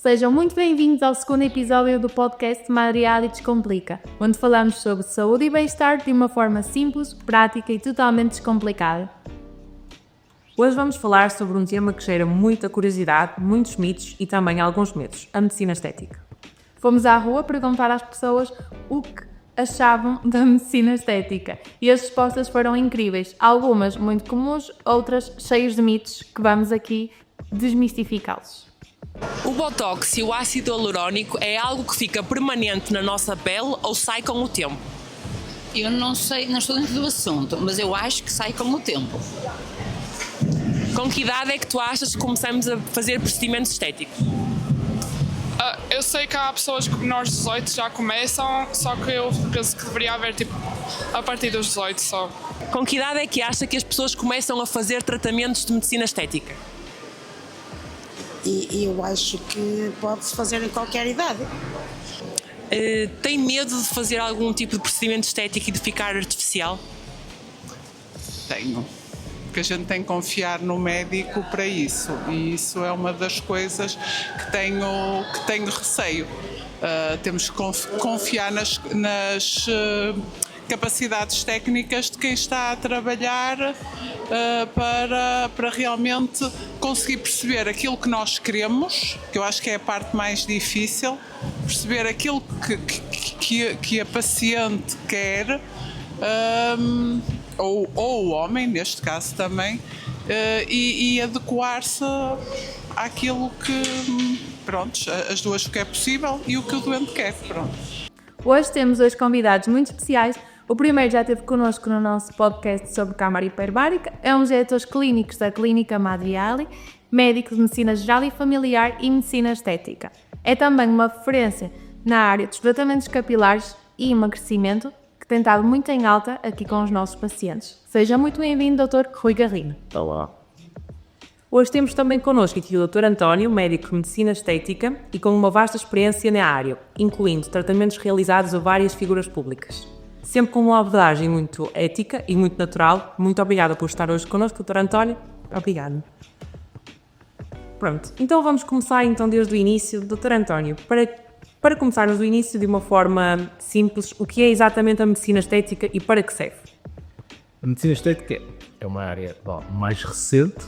Sejam muito bem-vindos ao segundo episódio do podcast Madriali Descomplica, onde falamos sobre saúde e bem-estar de uma forma simples, prática e totalmente descomplicada. Hoje vamos falar sobre um tema que gera muita curiosidade, muitos mitos e também alguns medos, a medicina estética. Fomos à rua perguntar às pessoas o que achavam da medicina estética e as respostas foram incríveis, algumas muito comuns, outras cheias de mitos que vamos aqui desmistificá-los. O botox e o ácido hialurónico é algo que fica permanente na nossa pele ou sai com o tempo? Eu não sei, não estou dentro do assunto, mas eu acho que sai com o tempo. Com que idade é que tu achas que começamos a fazer procedimentos estéticos? Eu sei que há pessoas que menores de 18 já começam, só que eu penso que deveria haver a partir dos 18 só. Com que idade é que acha que as pessoas começam a fazer tratamentos de medicina estética? E eu acho que pode-se fazer em qualquer idade. Tem medo de fazer algum tipo de procedimento estético e de ficar artificial? Tenho, porque a gente tem que confiar no médico para isso, e isso é uma das coisas que tenho receio. Temos que confiar nas capacidades técnicas de quem está a trabalhar para realmente conseguir perceber aquilo que nós queremos, que eu acho que é a parte mais difícil, perceber aquilo que a paciente quer, ou o homem, neste caso também, e adequar-se àquilo que, pronto, as duas que é possível e o que o doente quer, pronto. Hoje temos dois convidados muito especiais. O primeiro já esteve connosco no nosso podcast sobre câmara hiperbárica, é um dos diretores clínicos da Clínica Madriali, médico de medicina geral e familiar e medicina estética. É também uma referência na área dos tratamentos capilares e emagrecimento, que tem estado muito em alta aqui com os nossos pacientes. Seja muito bem-vindo, Dr. Rui Garrino. Olá. Hoje temos também connosco aqui o Dr. António, médico de medicina estética e com uma vasta experiência na área, incluindo tratamentos realizados a várias figuras públicas. Sempre com uma abordagem muito ética e muito natural. Muito obrigada por estar hoje connosco, Dr. António. Obrigado. Pronto, então vamos começar desde o início. Dr. António, para começarmos do início de uma forma simples, o que é exatamente a medicina estética e para que serve? A medicina estética é uma área mais recente,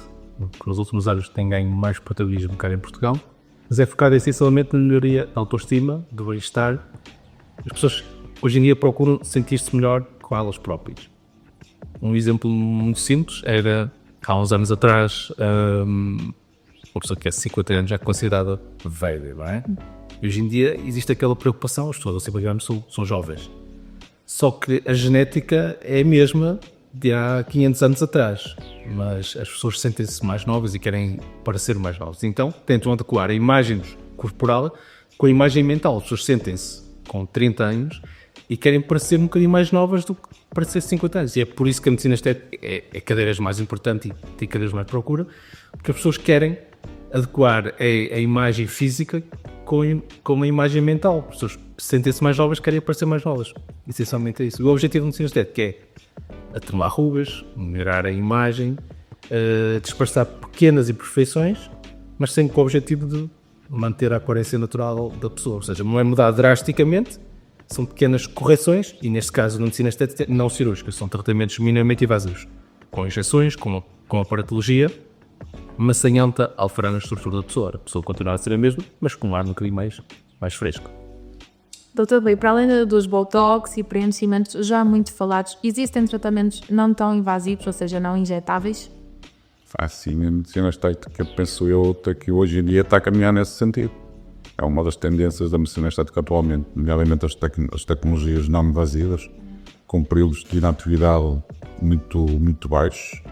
que nos últimos anos tem ganho mais protagonismo cá em Portugal, mas é focada essencialmente na melhoria da autoestima, do bem-estar. As pessoas hoje em dia procuram sentir-se melhor com elas próprias. Um exemplo muito simples era, há uns anos atrás, uma pessoa que é 50 anos já é considerada velha, não é? E hoje em dia existe aquela preocupação, as pessoas simplesmente são jovens. Só que a genética é a mesma de há 500 anos atrás, mas as pessoas sentem-se mais novas e querem parecer mais novas. Então tentam adequar a imagem corporal com a imagem mental. As pessoas sentem-se com 30 anos e querem parecer um bocadinho mais novas do que parecer 50 anos. E é por isso que a medicina estética é cada vez mais importante e tem cada vez mais procura, porque as pessoas querem adequar a imagem física com a imagem mental. As pessoas sentem-se mais novas, querem parecer mais novas. Essencialmente é isso. O objetivo da medicina estética é atenuar rugas, melhorar a imagem, disfarçar pequenas imperfeições, mas sempre com o objetivo de manter a coerência natural da pessoa. Ou seja, não é mudar drasticamente, são pequenas correções, e neste caso na medicina estética não cirúrgica, são tratamentos minimamente invasivos, com injeções, com aparatologia, mas sem alterar a estrutura da pessoa. A pessoa continua a ser a mesma, mas com um ar um bocadinho mais fresco. Dr. Rui, para além dos botox e preenchimentos já muito falados, existem tratamentos não tão invasivos, ou seja, não injetáveis? Sim, a medicina estética, penso eu, que hoje em dia está a caminhar nesse sentido. É uma das tendências da medicina estética atualmente, nomeadamente as tecnologias não invasivas, com períodos de inatividade muito baixos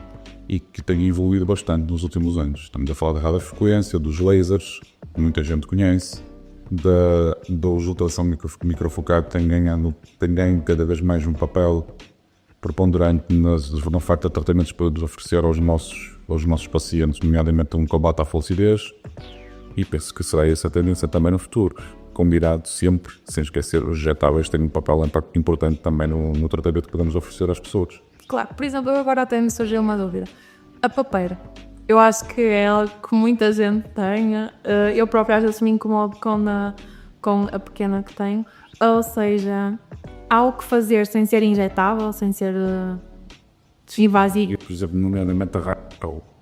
e que têm evoluído bastante nos últimos anos. Estamos a falar da radiofrequência, dos lasers, que muita gente conhece, da ultração microfocada, tem ganho cada vez mais um papel preponderante na oferta de tratamentos para oferecer aos nossos pacientes, nomeadamente um combate à flacidez, e penso que será essa a tendência também no futuro, combinado sempre, sem esquecer os injetáveis têm um papel importante também no tratamento que podemos oferecer às pessoas. Claro, por exemplo, eu agora até me surgiu uma dúvida. A papeira Eu acho que é algo que muita gente tem. Eu própria às vezes me incomodo com a pequena que tenho. Ou seja, há o que fazer sem ser injetável, sem ser invasivo. Por exemplo, nomeadamente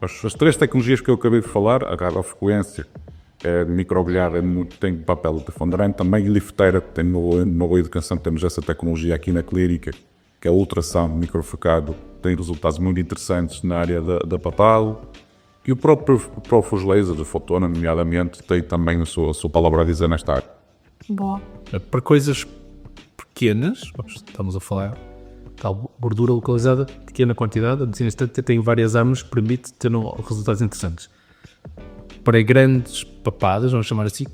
as 3 tecnologias que eu acabei de falar, a radiofrequência, microbilhar tem papel preponderante, também e lifteira, tem no educação, temos essa tecnologia aqui na clínica, que é a ultrassom microfocado, tem resultados muito interessantes na área da papal, e o próprio laser de fotona, nomeadamente, tem também a sua palavra a dizer nesta área. Boa. Para coisas pequenas, estamos a falar tal gordura localizada, pequena quantidade, a medicina estética tem várias armas que permite ter resultados interessantes. Para grandes papadas, vamos chamar assim,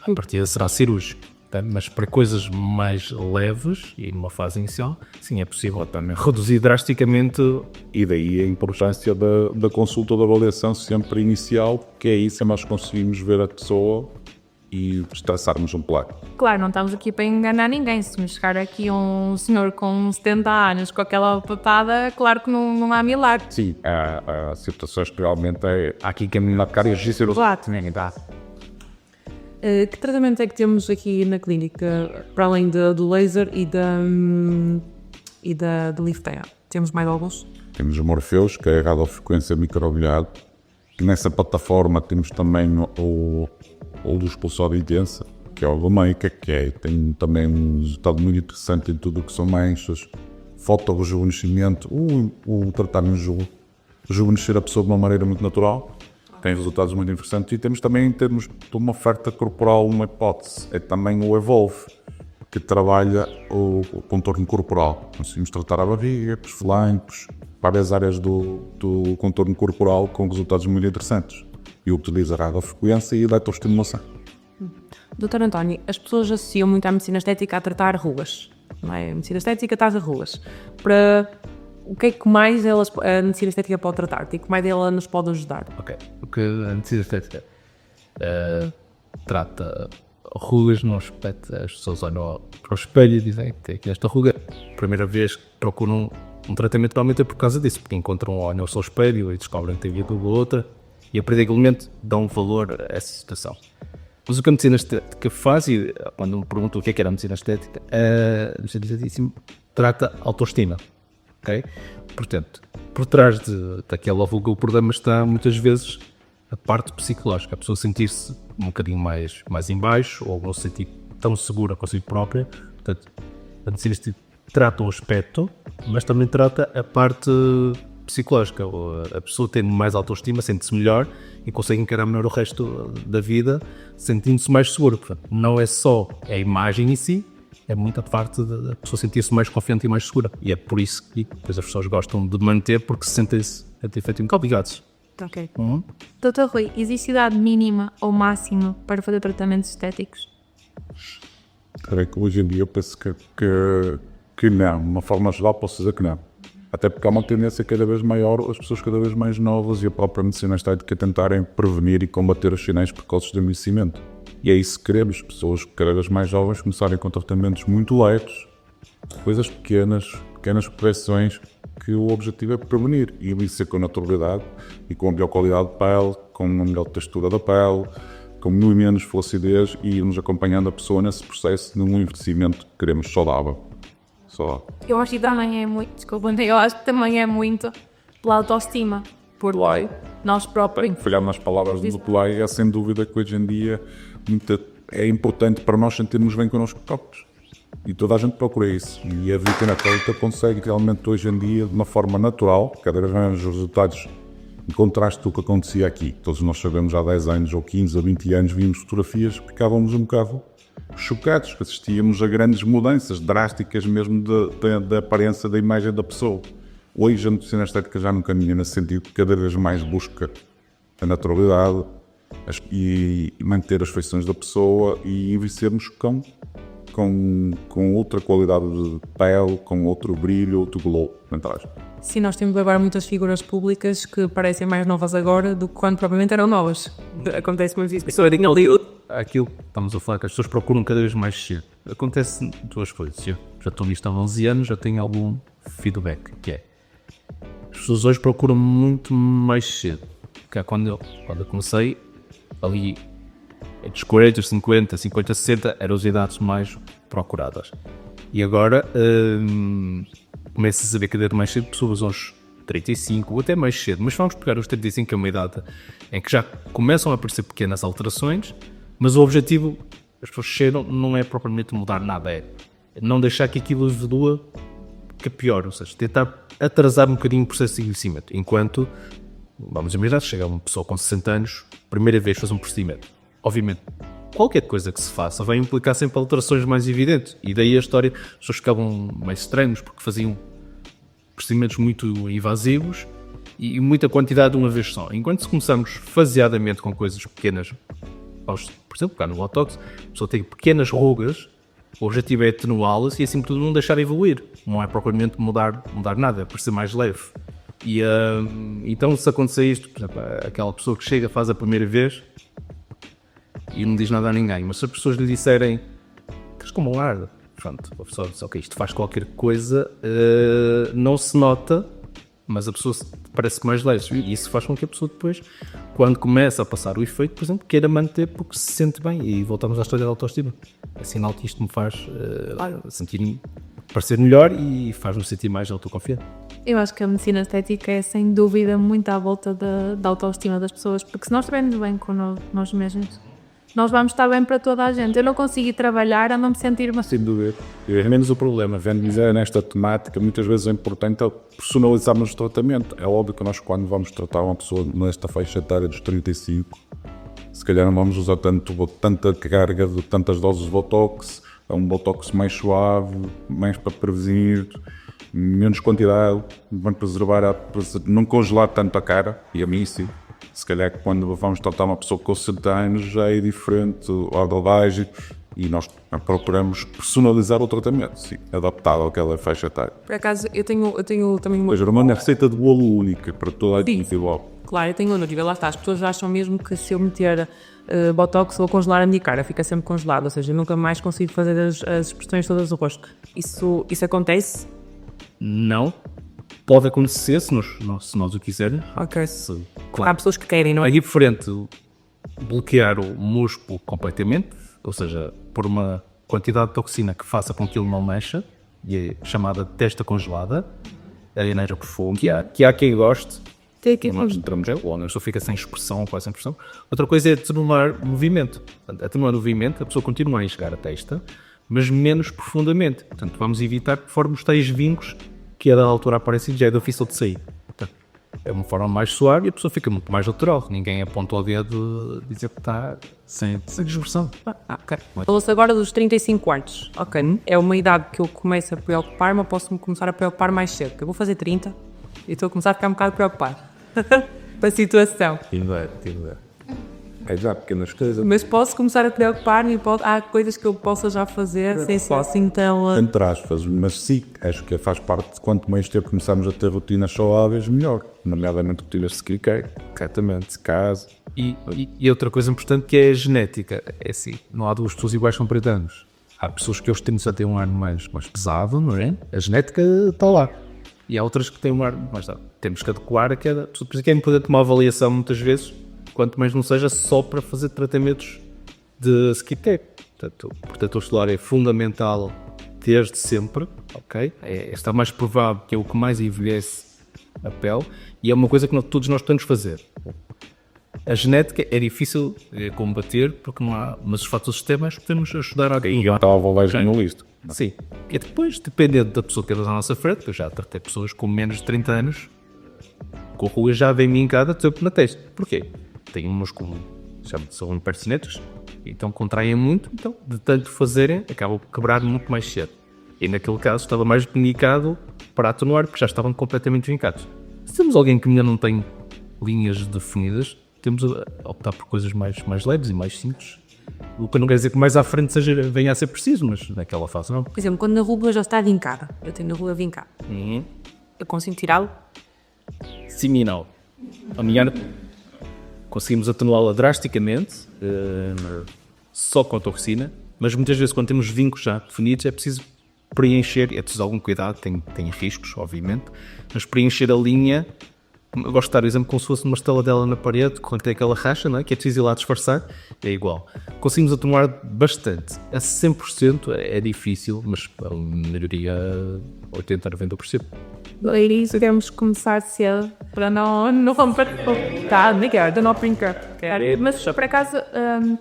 a partida será cirúrgico, tá? Mas para coisas mais leves e numa fase inicial, sim, é possível também reduzir drasticamente. E daí a importância da consulta de avaliação sempre inicial, que é isso, é nós conseguimos ver a pessoa e traçarmos um plano. Claro, não estamos aqui para enganar ninguém. Se me chegar aqui um senhor com 70 anos com aquela papada, claro que não há milagre. Sim, há situações que realmente há aqui caminho na cara e registro. Claro. Que tratamento é que temos aqui na clínica, para além do laser e da lifteia? Temos mais alguns? Temos o Morpheus, que é a radiofrequência microbilhar. Nessa plataforma temos também o luz pulsada intensa, que é o Lumeica, tem também um resultado muito interessante em tudo o que são manchas, fotorrejuvenescimento, o tratarmos rejuvenescer a pessoa de uma maneira muito natural, tem resultados muito interessantes. E temos também, em termos de uma oferta corporal, uma hipótese, é também o Evolve, que trabalha o contorno corporal. Conseguimos tratar a barriga, os flancos, várias áreas do contorno corporal com resultados muito interessantes. E utiliza a radiofrequência e a eletroestimulação. Doutor António, as pessoas associam muito à medicina estética a tratar rugas, não é? A medicina estética trata rugas. O que é que mais a medicina estética pode tratar? E que mais ela nos pode ajudar? Ok, o que a medicina estética trata rugas no aspecto, as pessoas olham para o espelho e dizem que tem aqui esta ruga. Primeira vez que procuram um tratamento normalmente é por causa disso, porque encontram, olham ao seu espelho e descobrem que tem aquilo ou outra, e a partir daquele momento dão valor a essa situação. Mas o que a medicina estética faz, e quando me perguntam o que era a medicina estética, a medicina estética trata autoestima, ok? Portanto, por trás daquela vulga, o problema está muitas vezes a parte psicológica, a pessoa sentir-se um bocadinho mais em baixo, ou não se sentir tão segura consigo própria. Portanto, a medicina estética trata o aspecto, mas também trata a parte psicológica. A pessoa tem mais autoestima, sente-se melhor e consegue encarar melhor o resto da vida, sentindo-se mais seguro. Portanto, não é só a imagem em si, é muita parte da pessoa sentir-se mais confiante e mais segura. E é por isso que depois as pessoas gostam de manter, porque se sentem-se efetivamente obrigados. Ok. Doutor Rui, existe idade mínima ou máxima para fazer tratamentos estéticos? Creio que hoje em dia eu penso que não. De uma forma geral posso dizer que não. Até porque há uma tendência cada vez maior, as pessoas cada vez mais novas e a própria medicina estética tentarem prevenir e combater os sinais precoces de envelhecimento. E é isso que queremos, pessoas cada vez mais jovens começarem com tratamentos muito leves, coisas pequenas correções, que o objetivo é prevenir e envelhecer com naturalidade e com a melhor qualidade de pele, com uma melhor textura da pele, com menos flacidez e irmos acompanhando a pessoa nesse processo de um envelhecimento que queremos saudável. Eu acho que também é muito, eu acho que também é muito pela autoestima, por nós próprios. Falhar nas palavras do Pelé, é sem dúvida que hoje em dia é importante para nós sentirmos bem connosco próprios. E toda a gente procura isso. E a Vitina Clínica consegue realmente hoje em dia, de uma forma natural, cada vez mais os resultados em contraste do que acontecia aqui. Todos nós sabemos, há 10 anos, ou 15, ou 20 anos, víamos fotografias, ficávamos um bocado chocados, que assistíamos a grandes mudanças drásticas mesmo da aparência da imagem da pessoa. Hoje a medicina estética já não caminha nesse sentido, cada vez mais busca a naturalidade e manter as feições da pessoa e envelhecermos com outra qualidade de pele, com outro brilho, outro glow. Sim, nós temos agora muitas figuras públicas que parecem mais novas agora do que quando propriamente eram novas. Acontece muito isso. Aquilo que estamos a falar, que as pessoas procuram cada vez mais cedo. Acontece duas coisas. Eu já estou nisto há 11 anos, já tenho algum feedback, que é as pessoas hoje procuram muito mais cedo. que quando eu comecei, ali entre os 40, os 50, 50, 60 eram as idades mais procuradas. E agora começa a saber cada vez mais cedo pessoas aos 35 ou até mais cedo, mas vamos pegar os 35, que é uma idade em que já começam a aparecer pequenas alterações, mas o objetivo, as pessoas chegam, não é propriamente mudar nada, é não deixar que aquilo evolua que é pior, ou seja, tentar atrasar um bocadinho o processo de envelhecimento, enquanto, vamos imaginar, chega uma pessoa com 60 anos, primeira vez faz um procedimento. Obviamente, qualquer coisa que se faça vai implicar sempre alterações mais evidentes, e daí a história, as pessoas ficavam mais estranhos porque faziam procedimentos muito invasivos e muita quantidade de uma vez só. Enquanto se começarmos faseadamente com coisas pequenas, por exemplo, cá no Botox, a pessoa tem pequenas rugas, o objetivo é atenuá-las e, acima de tudo, não deixar evoluir. Não é propriamente mudar nada, é para ser mais leve. E então, se acontecer isto, por exemplo, aquela pessoa que chega, faz a primeira vez e não diz nada a ninguém, mas se as pessoas lhe disserem estás como um ar, pronto, a pessoa diz, ok, isto faz qualquer coisa, não se nota, mas a pessoa parece mais leve, e isso faz com que a pessoa depois, quando começa a passar o efeito, por exemplo, queira manter porque se sente bem, e voltamos à história da autoestima. É sinal que isto me faz sentir, parecer melhor e faz-me sentir mais autoconfiante. Eu acho que a medicina estética é sem dúvida muito à volta da autoestima das pessoas, porque se nós estivermos bem com nós mesmos, nós vamos estar bem para toda a gente. Eu não consigo ir trabalhar a não me sentir uma... Sem dúvida. É menos o problema. Vendo dizer nesta temática, muitas vezes é importante personalizarmos o tratamento. É óbvio que nós, quando vamos tratar uma pessoa nesta faixa etária dos 35, se calhar não vamos usar tanta carga de tantas doses de Botox. É um Botox mais suave, mais para prevenir, menos quantidade, para preservar, para não congelar tanto a cara, e a mim sim. Se calhar que quando vamos tratar uma pessoa com 60 anos já é diferente a abordagem e nós procuramos personalizar o tratamento, sim, adaptado àquela faixa etária. Por acaso, eu tenho também uma... Pois, Romano, é receita de bolo única para toda a gente igual. Claro, eu tenho uma dúvida, lá está, as pessoas acham mesmo que se eu meter Botox vou congelar a minha cara, fica sempre congelada, ou seja, eu nunca mais consigo fazer as expressões todas do rosto. Isso acontece? Não. Pode acontecer se nós o quisermos. Ok. Claro. Há pessoas que querem, não é? É diferente bloquear o músculo completamente, ou seja, por uma quantidade de toxina que faça com que ele não mexa, e é chamada testa congelada, a maneira profunda, que há quem goste. Nós entramos ou a pessoa fica sem expressão, quase sem expressão. Outra coisa é atenuar movimento. Portanto, atenuar movimento, a pessoa continua a enxergar a testa, mas menos profundamente. Portanto, vamos evitar que forme os tais vincos que a da altura aparece e já é difícil de sair. Portanto, é uma forma mais suave e a pessoa fica muito mais natural. Ninguém aponta o dedo e dizer que está sem expressão. Ok. Falou-se agora dos 35 anos. Ok. É uma idade que eu começo a preocupar-me, ou posso-me começar a preocupar mais cedo. Eu vou fazer 30 e estou a começar a ficar um bocado preocupado. Para a situação. É já pequenas coisas. Mas posso começar a preocupar-me, há coisas que eu possa já fazer sem posso, então... Entre aspas, mas sim, acho que faz parte de quanto mais tempo começarmos a ter rotinas saudáveis, melhor. Nomeadamente rotinas de skincare, corretamente, de casa. E outra coisa importante que é a genética. É assim, não há duas pessoas iguais com 40 anos. Há pessoas que hoje têm a ter um ar mais pesado, não é? A genética está lá. E há outras que têm um ar mais pesado. Temos que adequar a cada pessoa. Por isso é que é importante uma avaliação muitas vezes, quanto mais não seja só para fazer tratamentos de skincare. Portanto, o protetor solar é fundamental desde sempre, ok? Está mais provado que é o que mais envelhece a pele e é uma coisa que todos nós temos de fazer. A genética é difícil de combater porque não há, mas os fatores sistemas podemos ajudar alguém. E estava a volar no listo. Sim. E depois, dependendo da pessoa que temos à nossa frente, eu já tratei pessoas com menos de 30 anos com rugas já bem mincada sempre na testa. Porquê? Tem um músculo, são impercinetos, então contraem muito, então de tanto fazerem, acabam por quebrar muito mais cedo. E naquele caso estava mais indicado para atenuar, porque já estavam completamente vincados. Se temos alguém que ainda não tem linhas definidas, temos a optar por coisas mais leves e mais simples. O que não quer dizer que mais à frente venha a ser preciso, mas naquela fase não. Por exemplo, quando a ruga já está vincada, eu tenho a ruga vincada, eu consigo tirá-lo? Siminal. A minha conseguimos atenuá-la drasticamente, só com a toxina, mas muitas vezes quando temos vincos já definidos é preciso preencher, é preciso algum cuidado, tem riscos, obviamente, mas preencher a linha Eu gosto de dar o exemplo como se fosse uma estaladela na parede, quando tem aquela racha, não é? Que é preciso ir lá disfarçar, é igual. Conseguimos atenuar bastante. A 100% é difícil, mas a melhoria 80% a 90%. É isso, temos que começar cedo para não romper. Tá, Miguel, não brincar. Mas por acaso,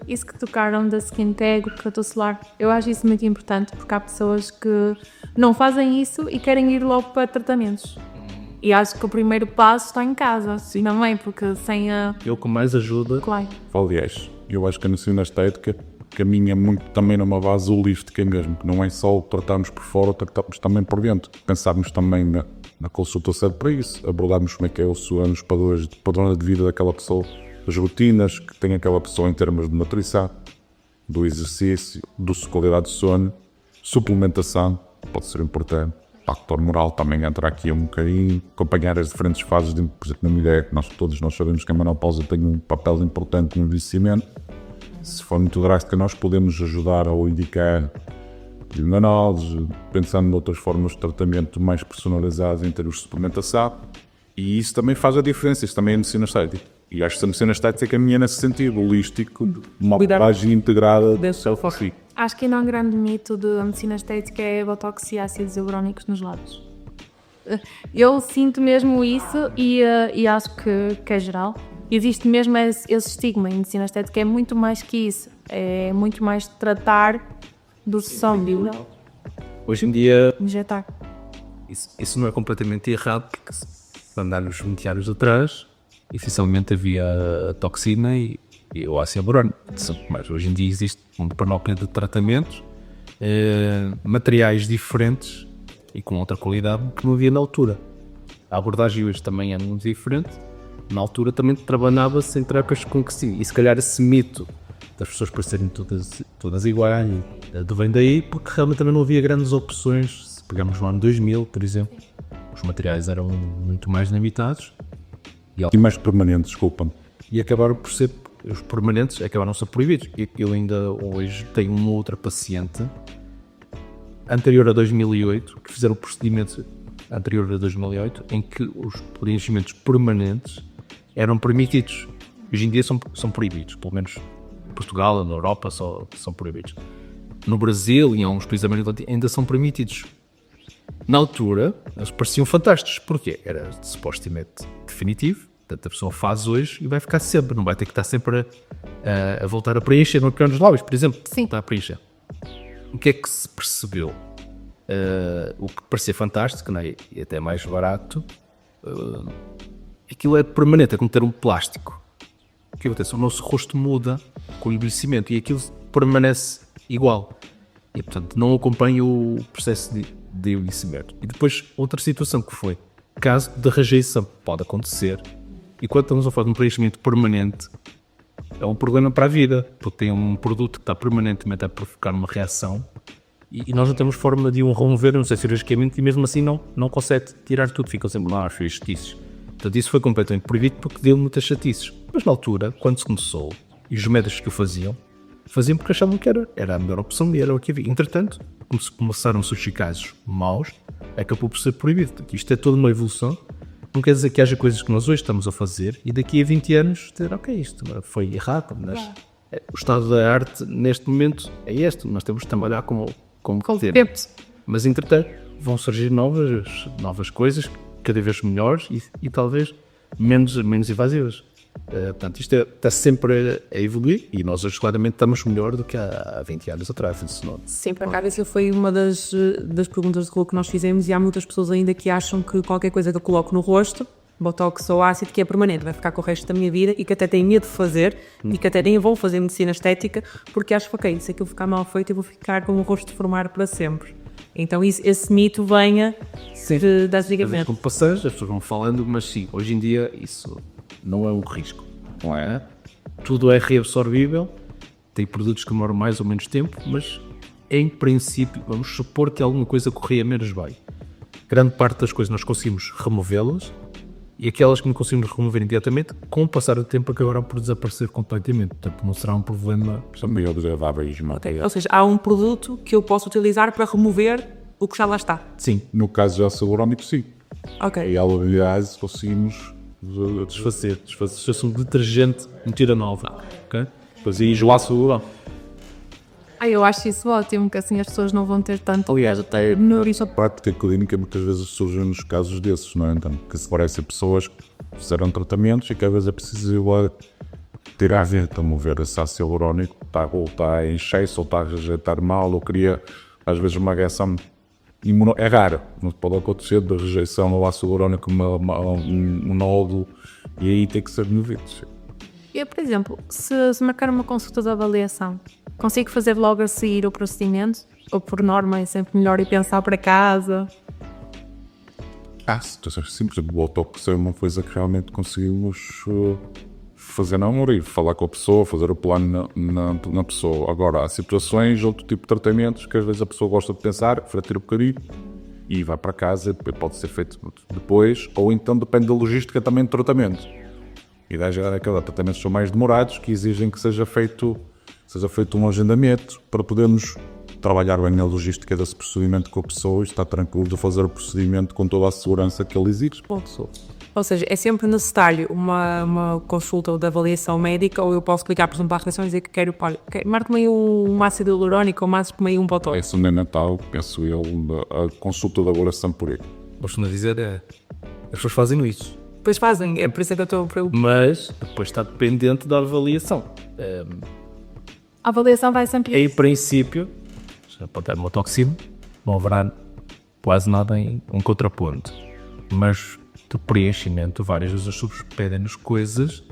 isso que tocaram da skin tag, o protetor solar, eu acho isso muito importante porque há pessoas que não fazem isso e querem ir logo para tratamentos. E acho que o primeiro passo está em casa, também, porque sem a. Eu com mais ajuda. Claro. Aliás, eu acho que a medicina estética caminha muito também numa base holística mesmo, que não é só tratarmos por fora, tratarmos também por dentro. Pensarmos também na consulta cedo para isso, abordarmos como é que é os padrões de vida daquela pessoa, as rotinas que tem aquela pessoa em termos de nutrição, do exercício, da qualidade de sono, suplementação, pode ser importante. Factor moral também entra aqui um bocadinho, acompanhar as diferentes fases, por exemplo, na mulher, todos nós sabemos que a menopausa tem um papel importante no envelhecimento. Se for muito drástica, nós podemos ajudar ou indicar análise, pensando em outras formas de tratamento mais personalizadas em termos de suplementação. E isso também faz a diferença, isso também é medicina estética. E acho que a medicina estética caminha nesse sentido, holístico, uma abordagem integrada de self-help. Acho que ainda um grande mito da medicina estética é botox e ácidos hialurónicos nos lábios. Eu sinto mesmo isso e acho que é geral. Existe mesmo esse estigma em medicina estética, é muito mais que isso. É muito mais tratar do sombrio. Hoje em dia, Injetar. isso não é completamente errado, porque se andar nos 20 anos atrás, essencialmente havia a toxina e o ácido hialurónico. Mas hoje em dia existe uma panóplia de tratamentos, materiais diferentes e com outra qualidade que não havia na altura. A abordagem hoje também é muito diferente. Na altura também trabalhava-se em trocas com que sim. E se calhar esse mito das pessoas parecerem todas iguais vem daí, porque realmente também não havia grandes opções. Se pegarmos no ano 2000, por exemplo, os materiais eram muito mais limitados. E mais permanentes, desculpa-me. E acabaram por ser, os permanentes acabaram por ser proibidos. Eu ainda hoje tenho uma outra paciente, anterior a 2008, que fizeram o procedimento anterior a 2008, em que os preenchimentos permanentes eram permitidos. Hoje em dia são proibidos, pelo menos em Portugal, na Europa são proibidos. No Brasil e em alguns países da América Latina ainda são permitidos. Na altura, eles pareciam fantásticos. Porquê? Era supostamente definitivo. Portanto, a pessoa faz hoje e vai ficar sempre. Não vai ter que estar sempre a voltar a preencher no pequenos lábios, por exemplo. Sim. Está a preencher. O que é que se percebeu? O que parecia fantástico, não é? E até mais barato, aquilo é permanente, é como ter um plástico. O que acontece? O nosso rosto muda com o envelhecimento e aquilo permanece igual. E, portanto, não acompanha o processo de envelhecimento. E depois, outra situação que foi, caso de rejeição, pode acontecer. E quando estamos a falar de um preenchimento permanente, é um problema para a vida, porque tem um produto que está permanentemente a provocar uma reação e nós não temos forma de o remover, não sei, cirurgicamente, e mesmo assim não consegue tirar tudo, ficam sempre lá as chatices. Portanto, isso foi completamente proibido porque deu muitas chatices. Mas na altura, quando se começou, e os médicos que o faziam porque achavam que era a melhor opção e era o que havia. Entretanto, começaram-se os casos maus, acabou por ser proibido. Portanto, isto é toda uma evolução. Não quer dizer que haja coisas que nós hoje estamos a fazer e daqui a 20 anos dizer, ok, isto foi errado, mas o estado da arte neste momento é este, nós temos de trabalhar como temos. Mas entretanto vão surgir novas coisas, cada vez melhores e talvez menos invasivas. Portanto, isto está sempre a evoluir e nós hoje claramente estamos melhor do que há 20 anos atrás. Sim, para cá, essa foi uma das perguntas de rolo que nós fizemos e há muitas pessoas ainda que acham que qualquer coisa que eu coloco no rosto, botox ou ácido, que é permanente, vai ficar com o resto da minha vida e que até têm medo de fazer e que até nem vão fazer medicina estética porque acham que, ok, se aquilo ficar mal feito eu vou ficar com o rosto deformado para sempre. Então esse mito venha das ligamento. Com passagem, as pessoas vão falando, mas sim, hoje em dia isso não é um risco, não é? Tudo é reabsorvível, tem produtos que demoram mais ou menos tempo, mas em princípio vamos supor que alguma coisa corria menos bem. Grande parte das coisas nós conseguimos removê-las e aquelas que não conseguimos remover imediatamente, com o passar do tempo acabaram por desaparecer completamente. Portanto, não será um problema. São biodegradáveis. Okay. Ou seja, há um produto que eu posso utilizar para remover o que já lá está. Sim. No caso do ácido hialurónico, sim. Ok. E aliás, conseguimos Desfazer-se um detergente, mentira nova. Ok? Depois aí esvoaça o algodão. Eu acho isso ótimo, que assim as pessoas não vão ter tanto. Aliás, até Isso A prática clínica muitas vezes surge nos casos desses, não é? Então, que se parecem pessoas que fizeram tratamentos e que às vezes é preciso ir lá tirar a ver, estão a ver se ácido hialurónico está em excesso ou está a rejeitar mal ou cria às vezes uma reação é raro, não pode acontecer de rejeição ao ácido hialurónico um nódulo e aí tem que ser removido. Eu, por exemplo, se marcar uma consulta de avaliação, consigo fazer logo a seguir o procedimento? Ou por norma é sempre melhor ir pensar para casa? Situações simples, o autópsia é uma coisa que realmente conseguimos fazer na hora, falar com a pessoa, fazer o plano na pessoa. Agora, há situações, outro tipo de tratamentos que às vezes a pessoa gosta de pensar, refletir um bocadinho e vai para casa, depois pode ser feito depois, ou então depende da logística também do tratamento. E daí já aqueles tratamentos são mais demorados, que exigem que seja feito um agendamento para podermos trabalhar bem na logística desse procedimento com a pessoa e estar tranquilo de fazer o procedimento com toda a segurança que ele exige. Ou seja, é sempre necessário uma consulta ou de avaliação médica, ou eu posso ligar, por exemplo, à recepção e dizer que quero marque-me aí um ácido hialurónico ou marque-me aí um botox. Esse neonatal, penso eu, a consulta de avaliação por ele. Gosto de dizer, as pessoas fazem isso. Depois fazem, é por isso que eu estou... Mas depois está dependente da avaliação. A avaliação vai sempre... Em princípio, já pode ter uma toxina, não haverá quase nada em um contraponto. Mas de preenchimento, várias vezes as pessoas pedem-nos coisas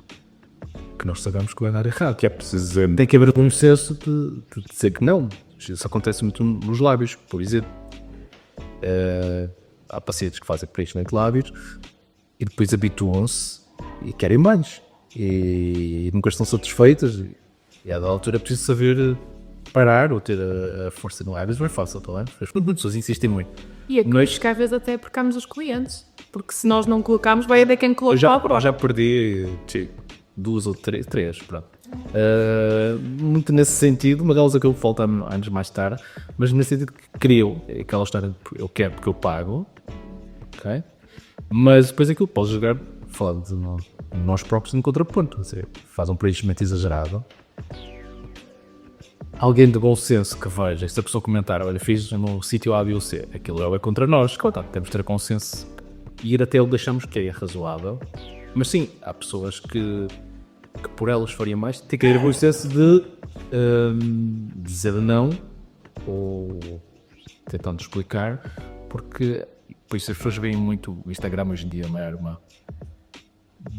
que nós sabemos que vai dar errado. Que é preciso dizer. Tem que haver um senso de dizer que não. Isso acontece muito nos lábios, por exemplo. Há pacientes que fazem preenchimento de lábios e depois habituam-se e querem mais. E nunca estão satisfeitas. E a da altura é preciso saber parar ou ter a força no lábios. Não é fácil, tá bem? As pessoas insistem muito. E acredito que às vezes até percamos os clientes. Porque se nós não colocamos, vai haver quem coloque lá por já perdi 2 ou 3, pronto. Muito nesse sentido, uma delas aquilo volta anos mais tarde, mas nesse sentido que criou aquela história de eu quero porque eu pago, ok? Mas depois aquilo pode jogar, falando de nós próprios, em contraponto. Você faz um preenchimento exagerado. Alguém de bom senso que veja, se a pessoa comentar, olha, fiz no sítio A, B ou C, aquilo é contra nós, claro, temos de ter consenso e ir até ele deixamos que é razoável. Mas sim, há pessoas que por elas faria mais, tem que ter o senso de dizer não ou tentando explicar, porque por isso as pessoas veem muito o Instagram hoje em dia, uma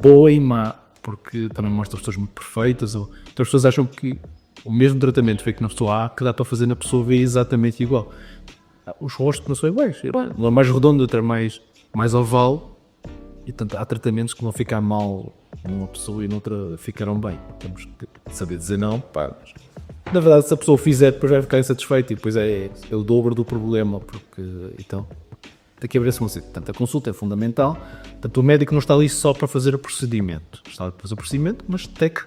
boa e má, porque também mostra pessoas muito perfeitas, ou então as pessoas acham que o mesmo tratamento feito na pessoa A que dá para fazer na pessoa B exatamente igual. Os rostos não são iguais, não é mais redondo, outro é mais oval, e tanto há tratamentos que vão ficar mal numa pessoa e noutra ficarão bem. Temos que saber dizer não. Na verdade, se a pessoa fizer, depois vai ficar insatisfeita e depois é o dobro do problema, porque então tem que haver esse conceito. Portanto, a consulta é fundamental. Portanto, o médico não está ali só para fazer o procedimento. Está ali para fazer o procedimento, mas tem que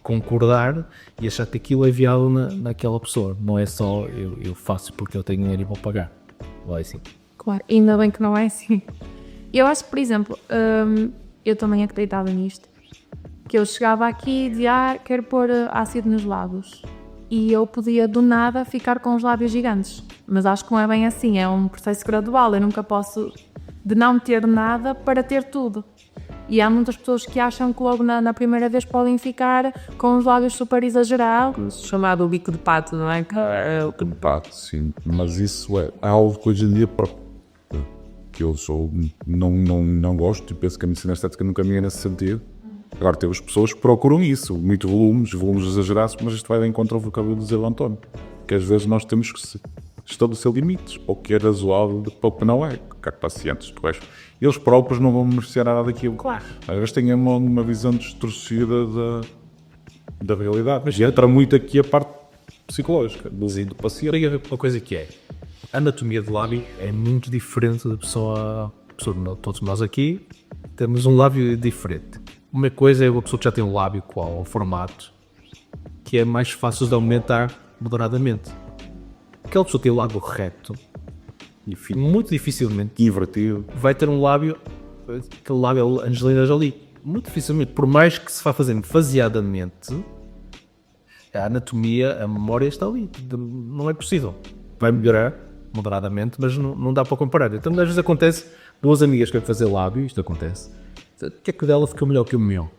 concordar e achar que aquilo é viável naquela pessoa. Não é só eu faço porque eu tenho dinheiro e vou pagar. Não é assim. Claro, ainda bem que não é assim. Eu acho que, por exemplo, eu também acreditava nisto, que eu chegava aqui e dizia, quero pôr ácido nos lábios. E eu podia, do nada, ficar com os lábios gigantes. Mas acho que não é bem assim, é um processo gradual. Eu nunca posso, de não ter nada, para ter tudo. E há muitas pessoas que acham que logo na primeira vez podem ficar com os lábios super exagerados. Chamado bico de pato, não é? De pato, sim. Mas isso é algo que hoje em dia que eu não gosto e penso que a medicina estética não caminha nesse sentido. Agora temos pessoas que procuram isso, muito volumes exagerados, mas isto vai de encontro ao vocábulo do Zé António, que às vezes nós temos que estabelecer limites, ou que é razoável para o que não é, que há pacientes, eles próprios não vão beneficiar nada daquilo. Claro. Às vezes têm uma visão distorcida da realidade, mas entra muito aqui a parte psicológica do paciente. Tem a ver com uma coisa que é, a anatomia do lábio é muito diferente da pessoa. Todos nós aqui temos um lábio diferente. Uma coisa é uma pessoa que já tem um lábio qual um formato que é mais fácil de aumentar moderadamente. Aquela pessoa que tem o lábio reto, muito dificilmente invertido, vai ter um lábio aquele lábio Angelina Jolie. Muito dificilmente, por mais que se vá fazendo faseadamente, a anatomia, a memória está ali. Não é possível. Vai melhorar moderadamente, mas não dá para comparar. Então, às vezes acontece, duas amigas que vão fazer lábio, isto acontece, o que é que o dela ficou melhor que o meu?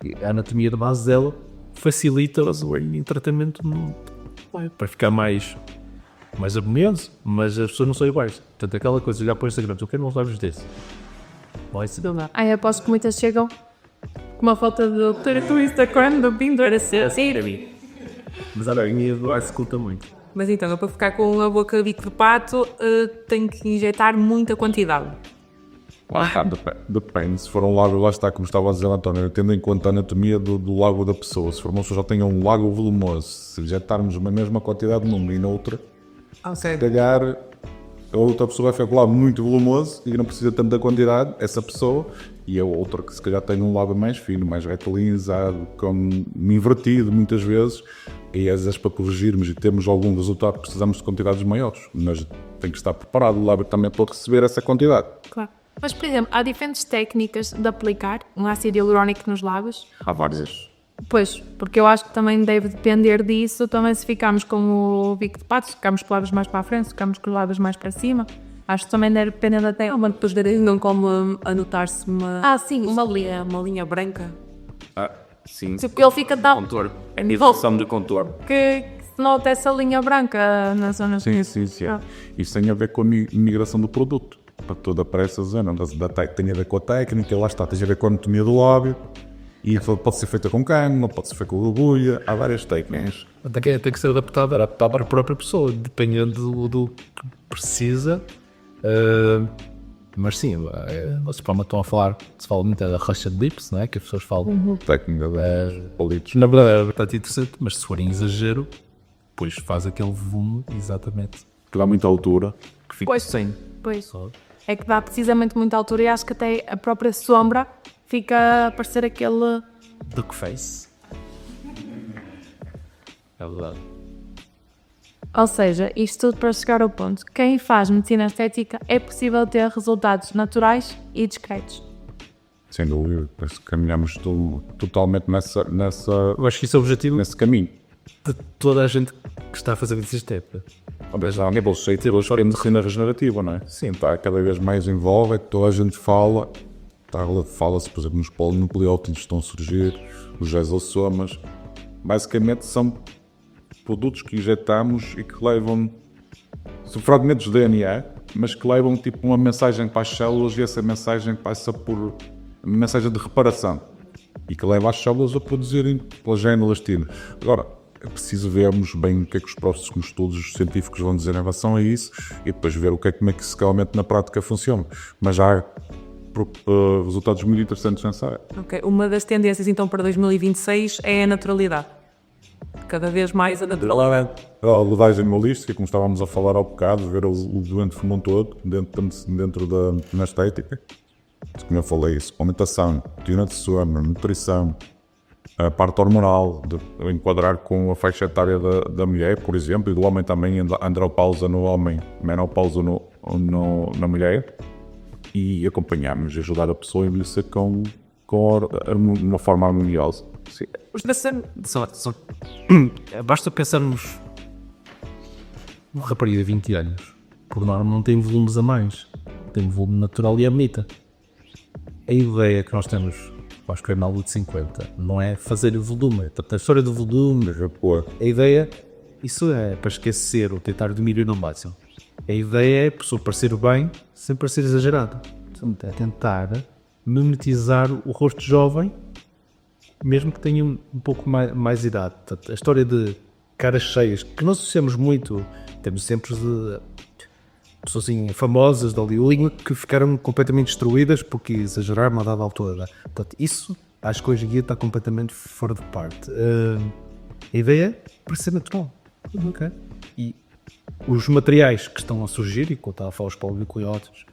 E a anatomia da base dela facilita-las em tratamento para ficar mais harmonioso, mas as pessoas não são iguais. Portanto, aquela coisa de olhar para o Instagram, eu quero uns lábios desse. Vai ser. Ai, aposto que muitas chegam com uma foto do Instagram, do Pinterest. Mas olha, a minha se culta muito. Mas então, eu para ficar com a boca de bico de pato, tenho que injetar muita quantidade. Depende, se for um lábio, lá está, como estava a dizer António, tendo em conta a anatomia do lábio da pessoa. Se for uma pessoa que já tenha um lábio volumoso, se injetarmos a mesma quantidade numa e na outra, se calhar a outra pessoa vai ficar com o lábio muito volumoso e não precisa tanto da quantidade, essa pessoa, e a outra que se calhar tem um lábio mais fino, mais retilinizado, invertido muitas vezes, e às vezes para corrigirmos e termos algum resultado precisamos de quantidades maiores, mas tem que estar preparado o lábio também para receber essa quantidade. Claro. Mas, por exemplo, há diferentes técnicas de aplicar um ácido hialurónico nos lábios? Há várias. Pois, porque eu acho que também deve depender disso, também se ficarmos com o bico de pato, se ficarmos com os lábios mais para a frente, se ficarmos com os lábios mais para cima, acho que também deve depender da técnica. Mas depois não como anotar-se sim, uma linha branca. Sim. Tipo, ele fica tal Contorno. É nível de contorno. que se nota essa linha branca na zona. Sim. Isso tem a ver com a migração do produto. Para toda para essa zona, tem a ver com a técnica, lá está, tem a ver com a anatomia do lábio. E pode ser feita com cânula, pode ser feita com agulha, há várias técnicas. Tem que ser adaptado para a própria pessoa, dependendo do que precisa. Mas sim, vocês provavelmente estão a falar, se fala muito da Russian Lips, não é? Que as pessoas falam. Técnica de palitos. Na verdade é bastante interessante, mas se for em exagero, depois faz aquele volume, exatamente. Que dá muita altura. Que fica sem. Pois, é que dá precisamente muita altura e acho que até a própria sombra fica a parecer aquele... Duck face. É verdade. Ou seja, isto tudo para chegar ao ponto. Quem faz medicina estética é possível ter resultados naturais e discretos. Sem dúvida, parece que caminhamos totalmente nessa, Eu acho que isso é o objetivo nesse caminho. de toda a gente que está a fazer medicina estética. Já há um conceito de medicina regenerativa, não é? Sim, está cada vez mais em voga, toda a gente fala-se, por exemplo, nos polinucleótidos que estão a surgir, os exossomas. Basicamente são produtos que injetamos e que levam, são fragmentos de DNA, mas que levam tipo uma mensagem para as células e essa mensagem passa por uma mensagem de reparação e que leva as células a produzirem colagênio e elastina. Agora, é preciso vermos bem o que é que os próximos estudos científicos vão dizer em relação a isso e depois ver como é que isso realmente na prática funciona. Mas já há resultados muito interessantes nessa área. Ok, uma das tendências então para 2026 é a naturalidade. Cada vez mais a naturalidade. A abordagem holística, como estávamos a falar há bocado, ver o doente como um todo, dentro da estética. Como eu falei, suplementação, rotina de sono, nutrição, a parte hormonal, de enquadrar com a faixa etária da mulher, por exemplo, e do homem também, andropausa no homem, menopausa na mulher, e acompanharmos e ajudar a pessoa a envelhecer com uma forma harmoniosa. Sim. Basta pensarmos uma rapariga de 20 anos, por norma não tem volumes a mais, tem volume natural e é bonita. A ideia que nós temos, acho que é na aula de 50, não é fazer o volume. Portanto, a história do volume, a ideia, isso é para esquecer ou tentar diminuir no máximo. A ideia é a pessoa parecer bem sem parecer exagerado. Portanto, é tentar mimetizar o rosto jovem, mesmo que tenha um pouco mais idade. Portanto, a história de caras cheias, que nós associamos muito, temos sempre de pessoas assim, famosas de Hollywood que ficaram completamente destruídas porque exageraram a dada altura. Portanto, isso acho que hoje em dia está completamente fora de parte. A ideia é parecer natural. Okay? E os materiais que estão a surgir, e quando estava a falar os polinucleótidos,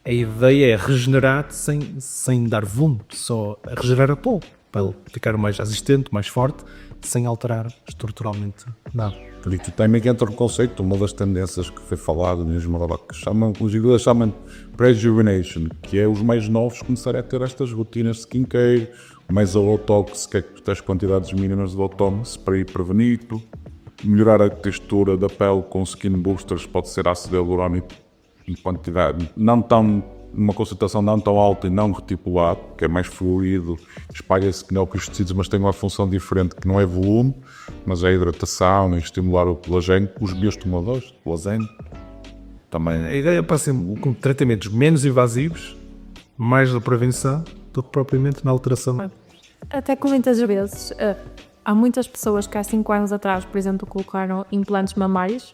a ideia é regenerar sem dar volume, só regenerar a pele, para ele ficar mais resistente, mais forte, sem alterar estruturalmente nada. Acredito também que entra no conceito, uma das tendências que foi falado mesmo agora, que os ingleses chamam rejuvenation, que é os mais novos começarem a ter estas rotinas de skincare, mais a Botox, que é que tens quantidades mínimas de Botox para ir prevenido, melhorar a textura da pele com skin boosters, pode ser ácido hialurônico em quantidade, não tão, uma concentração não tão alta e não reticulado, que é mais fluido, espalha-se que não que os tecidos, mas tem uma função diferente, que não é volume, mas é a hidratação e estimular o colagênio, os bioestimuladores, colagênio. Também a ideia para ser com tratamentos menos invasivos, mais da prevenção, do que propriamente na alteração. Até que muitas vezes há muitas pessoas que há 5 anos atrás, por exemplo, colocaram implantes mamários,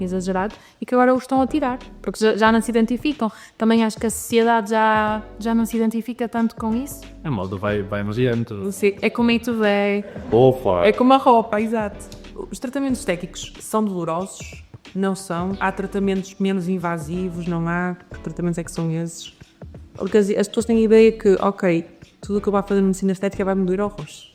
exagerado, e que agora os estão a tirar, porque já não se identificam. Também acho que a sociedade já não se identifica tanto com isso. A moda vai adiante. Sim, é como it today, Opa! é como a roupa, exato. Os tratamentos estéticos são dolorosos? Não são? Há tratamentos menos invasivos? Não há? Que tratamentos é que são esses? Porque as pessoas têm a ideia que, ok, tudo o que eu vou fazer na medicina estética vai-me doer horrores.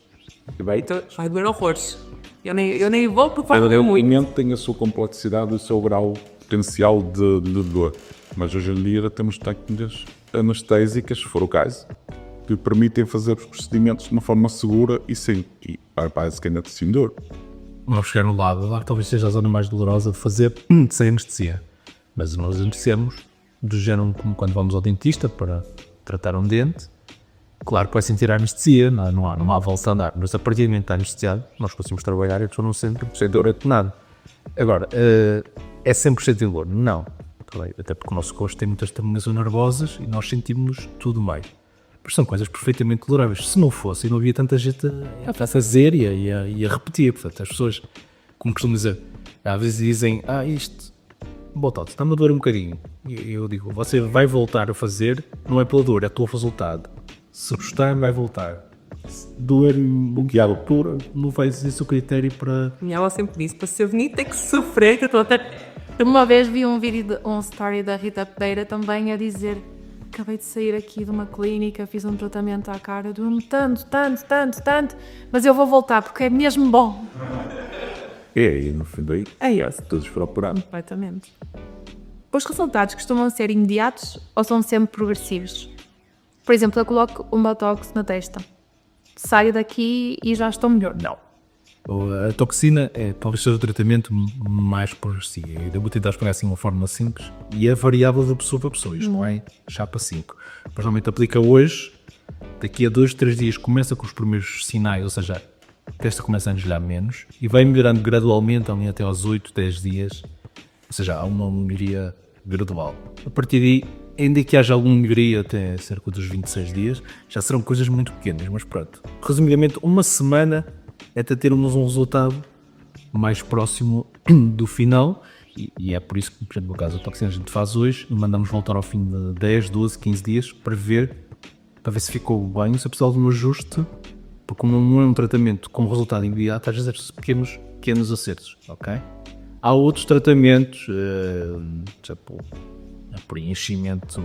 Vai doer horrores. Eu nem vou porque vai doer muito. Cada tem a sua complexidade e o seu grau potencial de dor. Mas hoje em dia temos técnicas anestésicas, se for o caso, que permitem fazer os procedimentos de uma forma segura e sim. E parece que ainda tem dor. Vamos chegar no lado, lá que talvez seja a zona mais dolorosa de fazer sem anestesia. Mas nós anestesiamos do género como quando vamos ao dentista para tratar um dente. Claro que vai sentir a anestesia, não há volta a andar, mas a partir do momento que está anestesiado, nós conseguimos trabalhar e a pessoa não sente 100% dor de nada. Agora, é 100% de dor? Não. Até porque o nosso corpo tem muitas terminações nervosas e nós sentimos tudo mais. Mas são coisas perfeitamente toleráveis. Se não fosse, não havia tanta gente a fazer e a repetir. Portanto, as pessoas, como costumam dizer, às vezes dizem, isto, Botox, está-me a doer um bocadinho. E eu digo, você vai voltar a fazer, não é pela dor, é pelo resultado. Se gostar, vai voltar. Se doer um que a altura, não vai ser esse o critério para... Minha avó sempre disse, para ser bonita tem que sofrer, que eu estou até... Uma vez vi um vídeo, um story da Rita Pereira também a dizer: acabei de sair aqui de uma clínica, fiz um tratamento à cara, doeu-me tanto, mas eu vou voltar porque é mesmo bom. E aí, no fim daí, todos procuramos. Completamente. Os resultados costumam ser imediatos ou são sempre progressivos? Por exemplo, eu coloco um botox na testa, saio daqui e já estou melhor. Não. A toxina é talvez seja o tratamento mais progressivo. Eu devo tentar explicar assim de uma forma simples e é variável de pessoa para pessoa. Isto não é chapa 5. Mas normalmente aplica hoje, daqui a 2, 3 dias começa com os primeiros sinais, ou seja, a testa começa a engelhar menos e vai melhorando gradualmente ali até aos 8, 10 dias. Ou seja, há uma melhoria gradual. A partir daí, ainda que haja alguma melhoria até cerca dos 26 dias, já serão coisas muito pequenas, mas pronto. Resumidamente, uma semana é até termos um resultado mais próximo do final e é por isso que, por exemplo, no caso da toxina a gente faz hoje, mandamos voltar ao fim de 10, 12, 15 dias para ver se ficou bem, se é preciso de um ajuste, porque como não é um tratamento com resultado imediato, às vezes é pequenos acertos, ok? Há outros tratamentos, tipo, preenchimento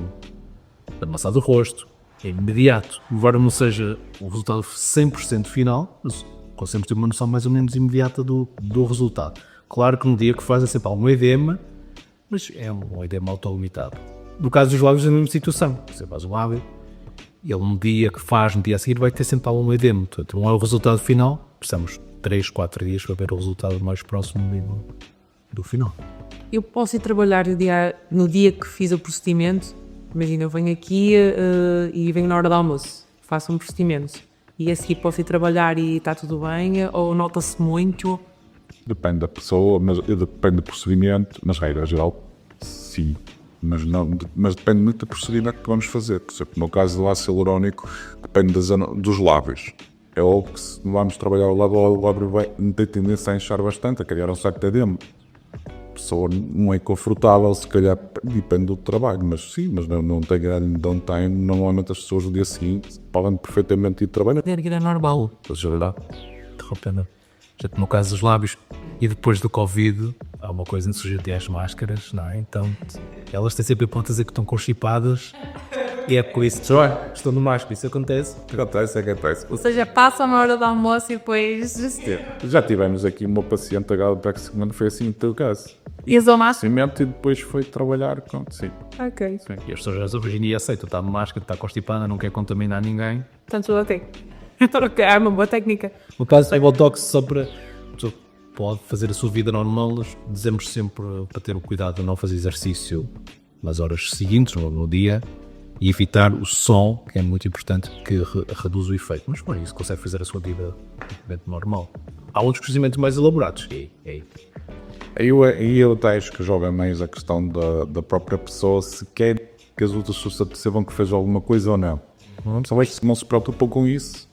da massa do rosto, é imediato, embora não seja o resultado 100% final, mas conseguimos ter uma noção mais ou menos imediata do resultado. Claro que no dia que faz é sempre algum edema, mas é um edema autolimitado. No caso dos lábios é a mesma situação. Você faz o lábio, ele no dia que faz, no dia a seguir, vai ter sempre algum edema. Portanto, não é o resultado final, precisamos 3, 4 dias para ver o resultado mais próximo do final. Eu posso ir trabalhar no dia que fiz o procedimento. Imagina, eu venho aqui e venho na hora do almoço, faço um procedimento. E a seguir posso ir trabalhar e está tudo bem? Ou nota-se muito? Depende da pessoa, depende do procedimento. Mas, regra geral, sim. Mas depende muito do procedimento que vamos fazer. Por exemplo, no caso do ácido hialurônico, depende dos lábios. É óbvio que se vamos trabalhar o lábio vai ter tendência a inchar bastante, a criar um certo edema. A pessoa não é confortável, se calhar depende do trabalho, mas sim, mas não tem grande downtime. Normalmente as pessoas no dia seguinte podem perfeitamente ir trabalhar. É normal, interrompendo. No caso dos lábios, e depois do Covid, há uma coisa em surgir as máscaras, não é? Então, elas têm sempre a hipótese que estão constipadas é por isso, estou no máscara, isso acontece. Acontece. Ou seja, passa uma hora do almoço e depois... Já tivemos aqui uma paciente agora para que foi assim no teu caso. E usou máscara? Cimento e depois foi trabalhar com sim. Ok. E as pessoas hoje em dia aceitam, está de máscara, está constipada, não quer contaminar ninguém. Portanto, tudo ok. Então, ok, é uma boa técnica. No caso, é Botox só para... A pessoa pode fazer a sua vida normal, nós dizemos sempre para ter o cuidado de não fazer exercício nas horas seguintes, ou no dia, e evitar o som, que é muito importante, que reduz o efeito. Mas por isso consegue fazer a sua vida normal. Há outros procedimentos mais elaborados. Aí eu até acho que joga mais a questão da própria pessoa, se quer que as outras pessoas percebam que fez alguma coisa ou não. Só é que não se preocupam com isso.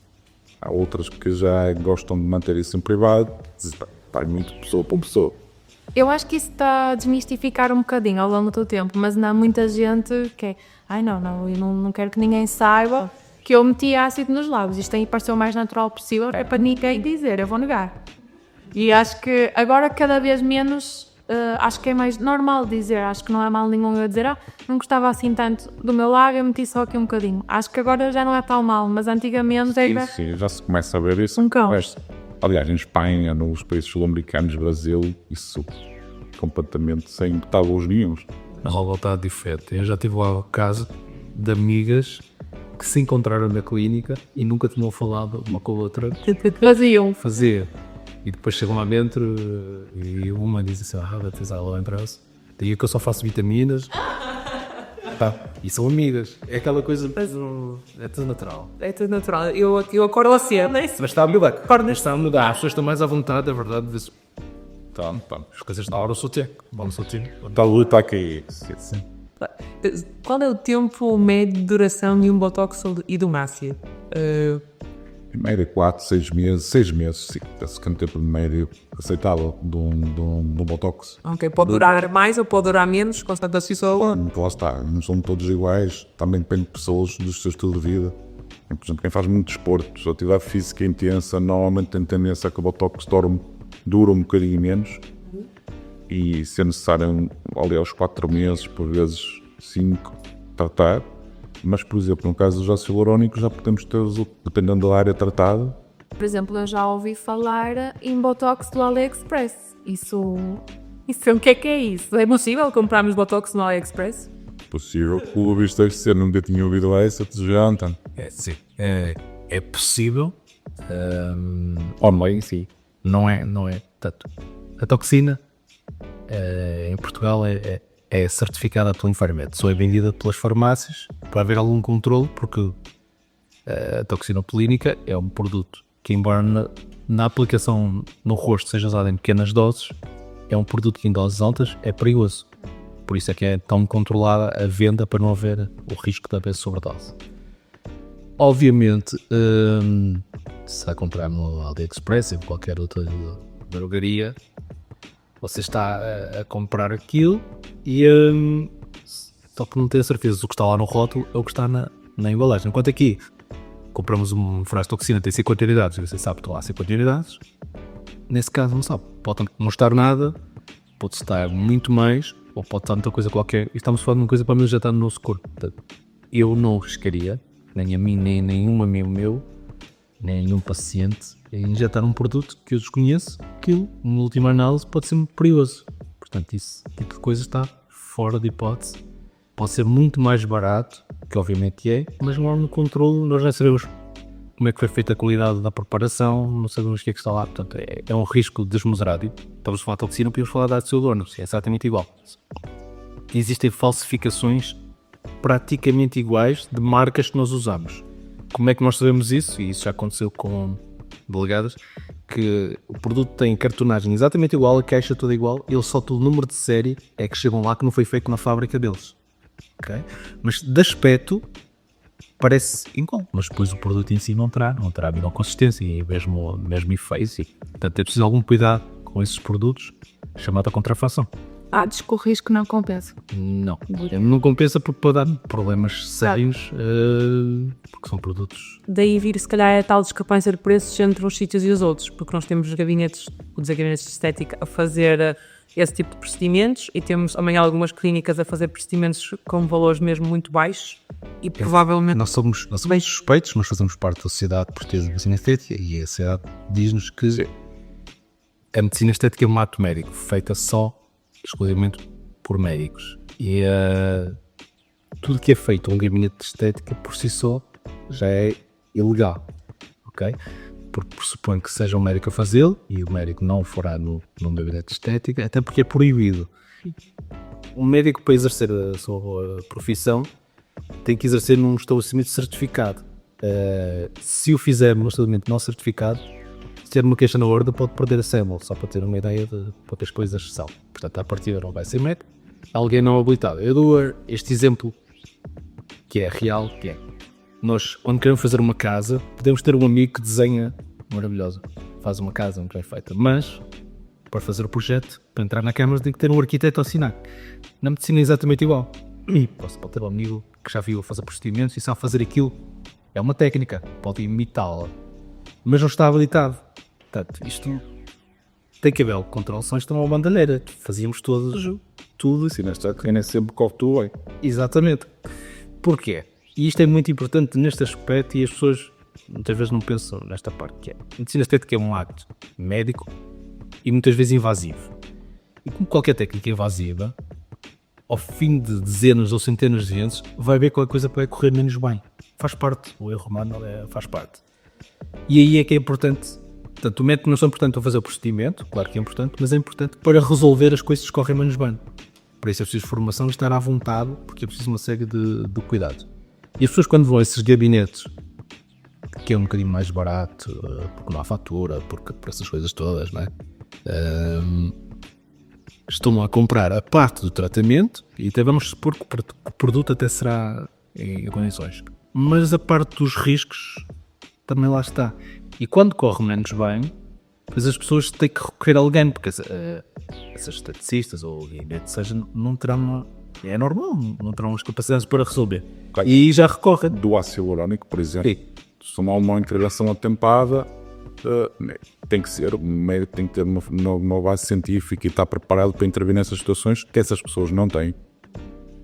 Há outras que já gostam de manter isso em privado, vai muito pessoa por pessoa. Eu acho que isso está a desmistificar um bocadinho ao longo do tempo, mas não há muita gente que é, eu não quero que ninguém saiba que eu meti ácido nos lábios. Isto aí pareceu o mais natural possível, é para ninguém dizer, eu vou negar. E acho que agora cada vez menos, acho que é mais normal dizer, acho que não há mal nenhum eu dizer, não gostava assim tanto do meu lábio, eu meti só aqui um bocadinho. Acho que agora já não é tão mal, mas antigamente era... Sim, já se começa a ver isso. Um cão. Aliás, em Espanha, nos países sul-americanos, Brasil, isso completamente sem tabus nenhuns. A revolta diferente. Eu já tive lá caso de amigas que se encontraram na clínica e nunca tinham falado uma com a outra. Fazer. E depois chegam lá dentro e uma diz assim, tens ela entrou-se. Daí que eu só faço vitaminas. E são amigas. É aquela coisa, é tudo natural. É tudo natural. Eu acordo assim, Mas está a mudar. Está a mudar. As pessoas estão mais à vontade, é verdade. As coisas da hora eu sou teco. A luta está a cair. Sim. Qual é o tempo médio de duração de um Botox e do Mácia? Em média 4, 6 meses. 6 meses, sim. Penso que é um tempo de médio aceitável de um Botox. Ok, pode durar mais ou pode durar menos, constante a pessoa? Lá está, não são todos iguais. Também depende de pessoas, do seu estilo de vida. Por exemplo, quem faz muito desporto, se a atividade física intensa, normalmente tem tendência a que o Botox dura um bocadinho menos. E se é necessário, ali aos 4 meses, por vezes 5, tratar. Mas, por exemplo, no caso dos ácidos hialurónicos, já podemos ter, dependendo da área tratada. Por exemplo, eu já ouvi falar em Botox do AliExpress. Isso o que é isso? É possível comprarmos Botox no AliExpress? Possível, pelo visto deve ser, nunca tinha ouvido essa, te jantam. Sim, é possível. Online, sim. Não é tanto. A toxina, em Portugal, é certificada pelo Infarmed, só é vendida pelas farmácias para haver algum controle, porque a toxinopolínica é um produto que, embora na aplicação no rosto seja usado em pequenas doses, é um produto que em doses altas é perigoso. Por isso é que é tão controlada a venda, para não haver o risco de haver sobredose. Obviamente, se a comprar no AliExpress ou qualquer outra drogaria, você está a comprar aquilo e só por não ter certeza do que está lá no rótulo é o que está na embalagem. Enquanto aqui compramos um frasco de toxina, tem 50 unidades, e você sabe que estão lá 50 unidades, nesse caso não sabe. Pode não estar nada, pode estar muito mais, ou pode estar muita coisa qualquer, e estamos falando de uma coisa para mim já está no nosso corpo. Portanto, eu não arriscaria, nem a mim, nem nenhum amigo meu, nem nenhum paciente, a injetar um produto que eu desconheço, que na última análise pode ser muito perigoso. Portanto, esse tipo de coisa está fora de hipótese. Pode ser muito mais barato, que obviamente é, mas não há no controle, nós já sabemos como é que foi feita a qualidade da preparação, não sabemos o que é que está lá. Portanto, é um risco desmesurado. Estamos a falar de toxina, podemos falar de ácido hialurónico, é exatamente igual. Existem falsificações praticamente iguais de marcas que nós usamos. Como é que nós sabemos isso? E isso já aconteceu com delegadas, que o produto tem cartonagem exatamente igual, a caixa toda igual, eles só o número de série é que chegam lá que não foi feito na fábrica deles. Okay? Mas de aspecto parece igual, mas depois o produto em si não terá a mesma consistência e mesmo efeito. Portanto, é preciso algum cuidado com esses produtos, chamada contrafação. Diz que o risco não compensa. Não compensa porque pode dar problemas sérios, porque são produtos. Daí vir, se calhar, a tal discrepância de preços entre uns sítios e os outros, porque nós temos gabinetes de estética a fazer esse tipo de procedimentos e temos também algumas clínicas a fazer procedimentos com valores mesmo muito baixos e provavelmente... Nós somos suspeitos, mas fazemos parte da Sociedade Portuguesa de Medicina Estética e a sociedade diz-nos que a medicina estética é um ato médico, feita exclusivamente por médicos. E tudo que é feito um gabinete de estética por si só já é ilegal, ok? Porque pressupõe que seja um médico a fazê-lo e o médico não fará num gabinete de estética, até porque é proibido. Um médico, para exercer a sua profissão, tem que exercer num estabelecimento certificado. Se o fizer num estabelecimento não certificado, se ter uma queixa na ordem, pode perder a cédula, só para ter uma ideia de quantas coisas são. Portanto, à partida não vai ser médico. Alguém não habilitado. Eu dou este exemplo que é real, que é nós, quando queremos fazer uma casa, podemos ter um amigo que desenha maravilhosa, faz uma casa muito bem feita, mas para fazer o projeto, para entrar na Câmara, tem que ter um arquiteto a assinar. Na medicina é exatamente igual. E pode ter um amigo que já viu fazer procedimentos e sabe fazer aquilo. É uma técnica, pode imitá-la, mas não está habilitado. Portanto, isto tem que haver o controle, só isto é uma bandalheira. Fazíamos tudo assim, nesta é sempre corre bem. Exatamente. Porquê? E isto é muito importante neste aspecto e as pessoas muitas vezes não pensam nesta parte, que é a medicina estética é um acto médico e muitas vezes invasivo. E como qualquer técnica invasiva, ao fim de dezenas ou centenas de vezes, vai haver qualquer coisa que vai correr menos bem. Faz parte, o erro humano faz parte. E aí é que é importante. Portanto, o médico não é só importante para fazer o procedimento, claro que é importante, mas é importante para resolver as coisas que correm menos bem. Para isso é preciso formação e estar à vontade, porque é preciso uma série de cuidados. E as pessoas, quando vão a esses gabinetes, que é um bocadinho mais barato, porque não há fatura, porque por essas coisas todas, não é? Estão a comprar a parte do tratamento e até vamos supor que o produto até será em condições. Mas a parte dos riscos também lá está. E quando corre menos bem, pois as pessoas têm que recorrer a alguém, porque essas esteticistas ou gabinetes seja, não terão, é normal, não terão as capacidades para resolver. Claro. E já recorrem. Do ácido hialurónico, por exemplo, se uma intervenção atempada, tem que ser, o médico tem que ter uma base científica e estar preparado para intervir nessas situações que essas pessoas não têm.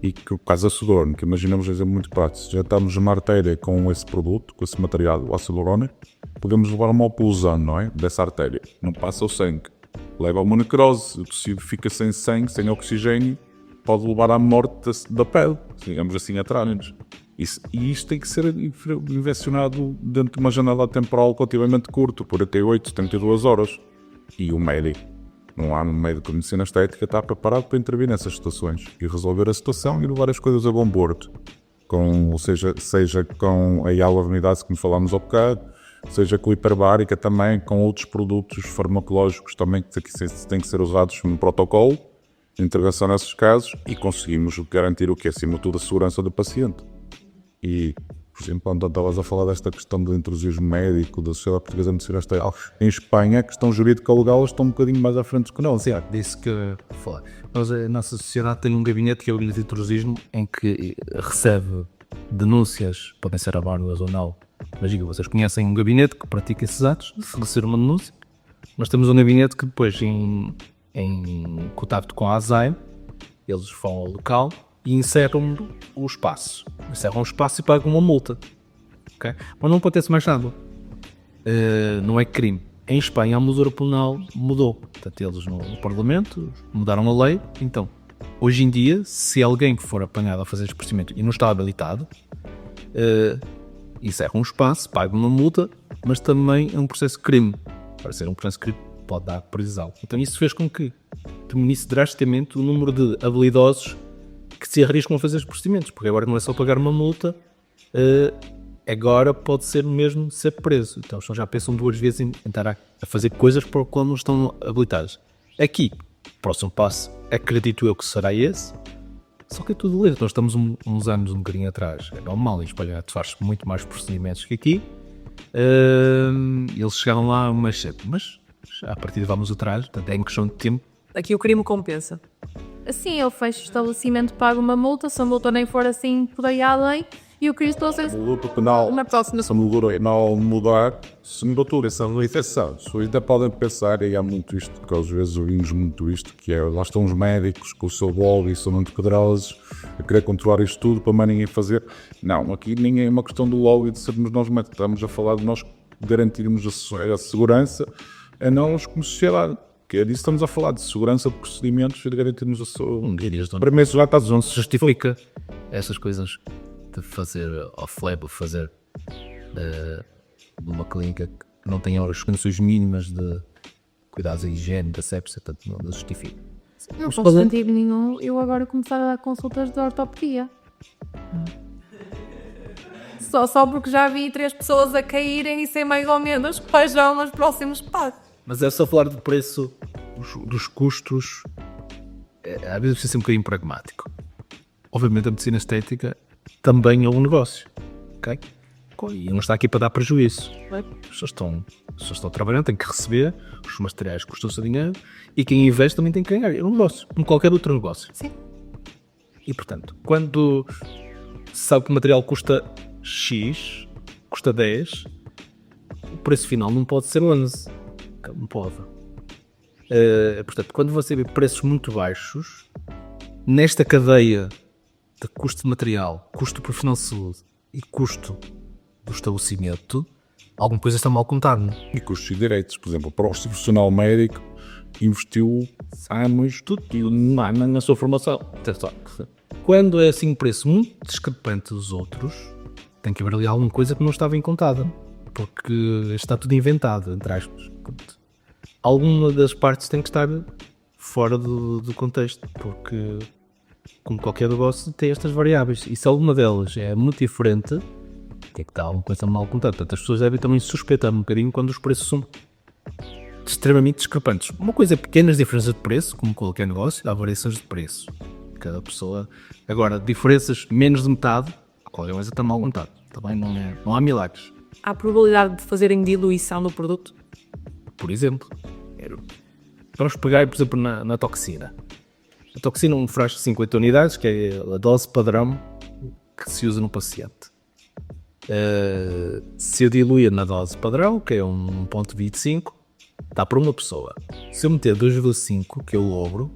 E que o caso da ácido hialurónico, imaginamos um exemplo muito prático, se já estamos numa artéria com esse produto, com esse material, o ácido hialurónico, podemos levar uma oclusão, não é? Dessa artéria. Não passa o sangue. Leva a uma necrose, o tecido fica sem sangue, sem oxigênio, pode levar à morte da pele, digamos assim, atrás-nos. E isto tem que ser invencionado dentro de uma janela temporal relativamente curta, por até 8, 72 horas. E o médico, não há um médico de medicina estética, está preparado para intervir nessas situações e resolver a situação e levar as coisas a bom porto. Seja com a hialuronidase que falámos há bocado, seja com a hiperbárica também, com outros produtos farmacológicos também que têm que ser usados no protocolo de intervenção nesses casos e conseguimos garantir o que é, acima de tudo, a segurança do paciente. E, por exemplo, quando estavas a falar desta questão do intrusismo médico, da Sociedade Portuguesa de Medicina Estética, em Espanha, a questão jurídica legal estão um bocadinho mais à frente que nós. Disse que a nossa sociedade tem um gabinete que é o gabinete de intrusismo, em que recebe denúncias, podem ser anónimas ou não, mas digo, vocês conhecem um gabinete que pratica esses atos, se receber uma denúncia. Nós temos um gabinete que depois, em contato com a ASAI, eles vão ao local e encerram o espaço. Encerram o espaço e pagam uma multa. Okay? Mas não acontece mais nada. Não é crime. Em Espanha a mesura penal mudou. Portanto, eles no Parlamento mudaram a lei. Então, hoje em dia, se alguém que for apanhado a fazer este procedimento e não está habilitado, encerram um espaço, pagam uma multa, mas também é um processo de crime. Para ser um processo de crime, pode dar prisão. Então isso fez com que diminuísse drasticamente o número de habilidosos que se arriscam a fazer os procedimentos, porque agora não é só pagar uma multa, agora pode ser mesmo ser preso. Então eles já pensam duas vezes em tentar a fazer coisas para o qual não estão habilitados. Aqui, o próximo passo, acredito eu que será esse, só que é tudo lento. Nós estamos uns anos um bocadinho atrás. É normal, em Espanha faz muito mais procedimentos que aqui. Eles chegaram lá mais cedo, mas a partir de vamos atrás, portanto é em questão de tempo. Aqui o crime compensa. assim, eu fecho o estabelecimento, pago uma multa, se a multa nem for assim por aí além, e o que isto não sei se O penal, na próxima. se a multa penal mudar, se não doutor, essa não é exceção. As pessoas ainda podem pensar, e há muito isto, porque às vezes ouvimos muito isto, que é, lá estão os médicos com o seu lobby, são muito poderosos, a querer controlar isto tudo para mais ninguém fazer. Não, aqui ninguém é uma questão do lobby de sermos nós médicos, estamos a falar de nós garantirmos a segurança a nós como sociedade. Que é disso que estamos a falar, de segurança de procedimentos e de garantirmos a saúde. Para já está, não se justifica essas coisas de fazer off-lab, fazer numa clínica que não tenha as condições mínimas de cuidados da higiene, da sepsia, portanto não justifica. Não faz sentido nenhum eu agora começar a dar consultas de ortopedia. Só porque já vi 3 pessoas a caírem e sei mais ou menos quais são os próximos passos. Mas é só falar do preço, dos custos, às vezes precisa ser um bocadinho pragmático. Obviamente a medicina estética também é um negócio, ok? E não está aqui para dar prejuízo. As pessoas estão trabalhando, têm que receber, os materiais custam-se dinheiro e quem investe também tem que ganhar. É um negócio, como qualquer outro negócio. Sim. E portanto, quando se sabe que o material custa X, custa 10, o preço final não pode ser 11. Não pode. Portanto, quando você vê preços muito baixos, nesta cadeia de custo de material, custo do profissional de saúde e custo do estabelecimento, alguma coisa está mal contada. E custos e direitos, por exemplo, para o profissional médico investiu anos tudo na sua formação. Quando é assim um preço muito discrepante dos outros, tem que haver ali alguma coisa que não está bem contada, porque está tudo inventado, entre aspas. Alguma das partes tem que estar fora do contexto, porque como qualquer negócio tem estas variáveis, e se alguma delas é muito diferente, tem que estar alguma coisa mal contada. Portanto, as pessoas devem também suspeitar um bocadinho quando os preços são extremamente discrepantes. Uma coisa é pequenas diferenças de preço, como qualquer negócio, há variações de preço. Cada pessoa. Agora, diferenças menos de metade, qualquer coisa está mal contado. Também não há milagres. Há probabilidade de fazerem diluição do produto? Por exemplo, vamos pegar, por exemplo, na toxina. A toxina é um frasco de 50 unidades, que é a dose padrão que se usa no paciente. Se eu diluir na dose padrão, que é 1,25, está para uma pessoa. Se eu meter 2,5, que é o dobro,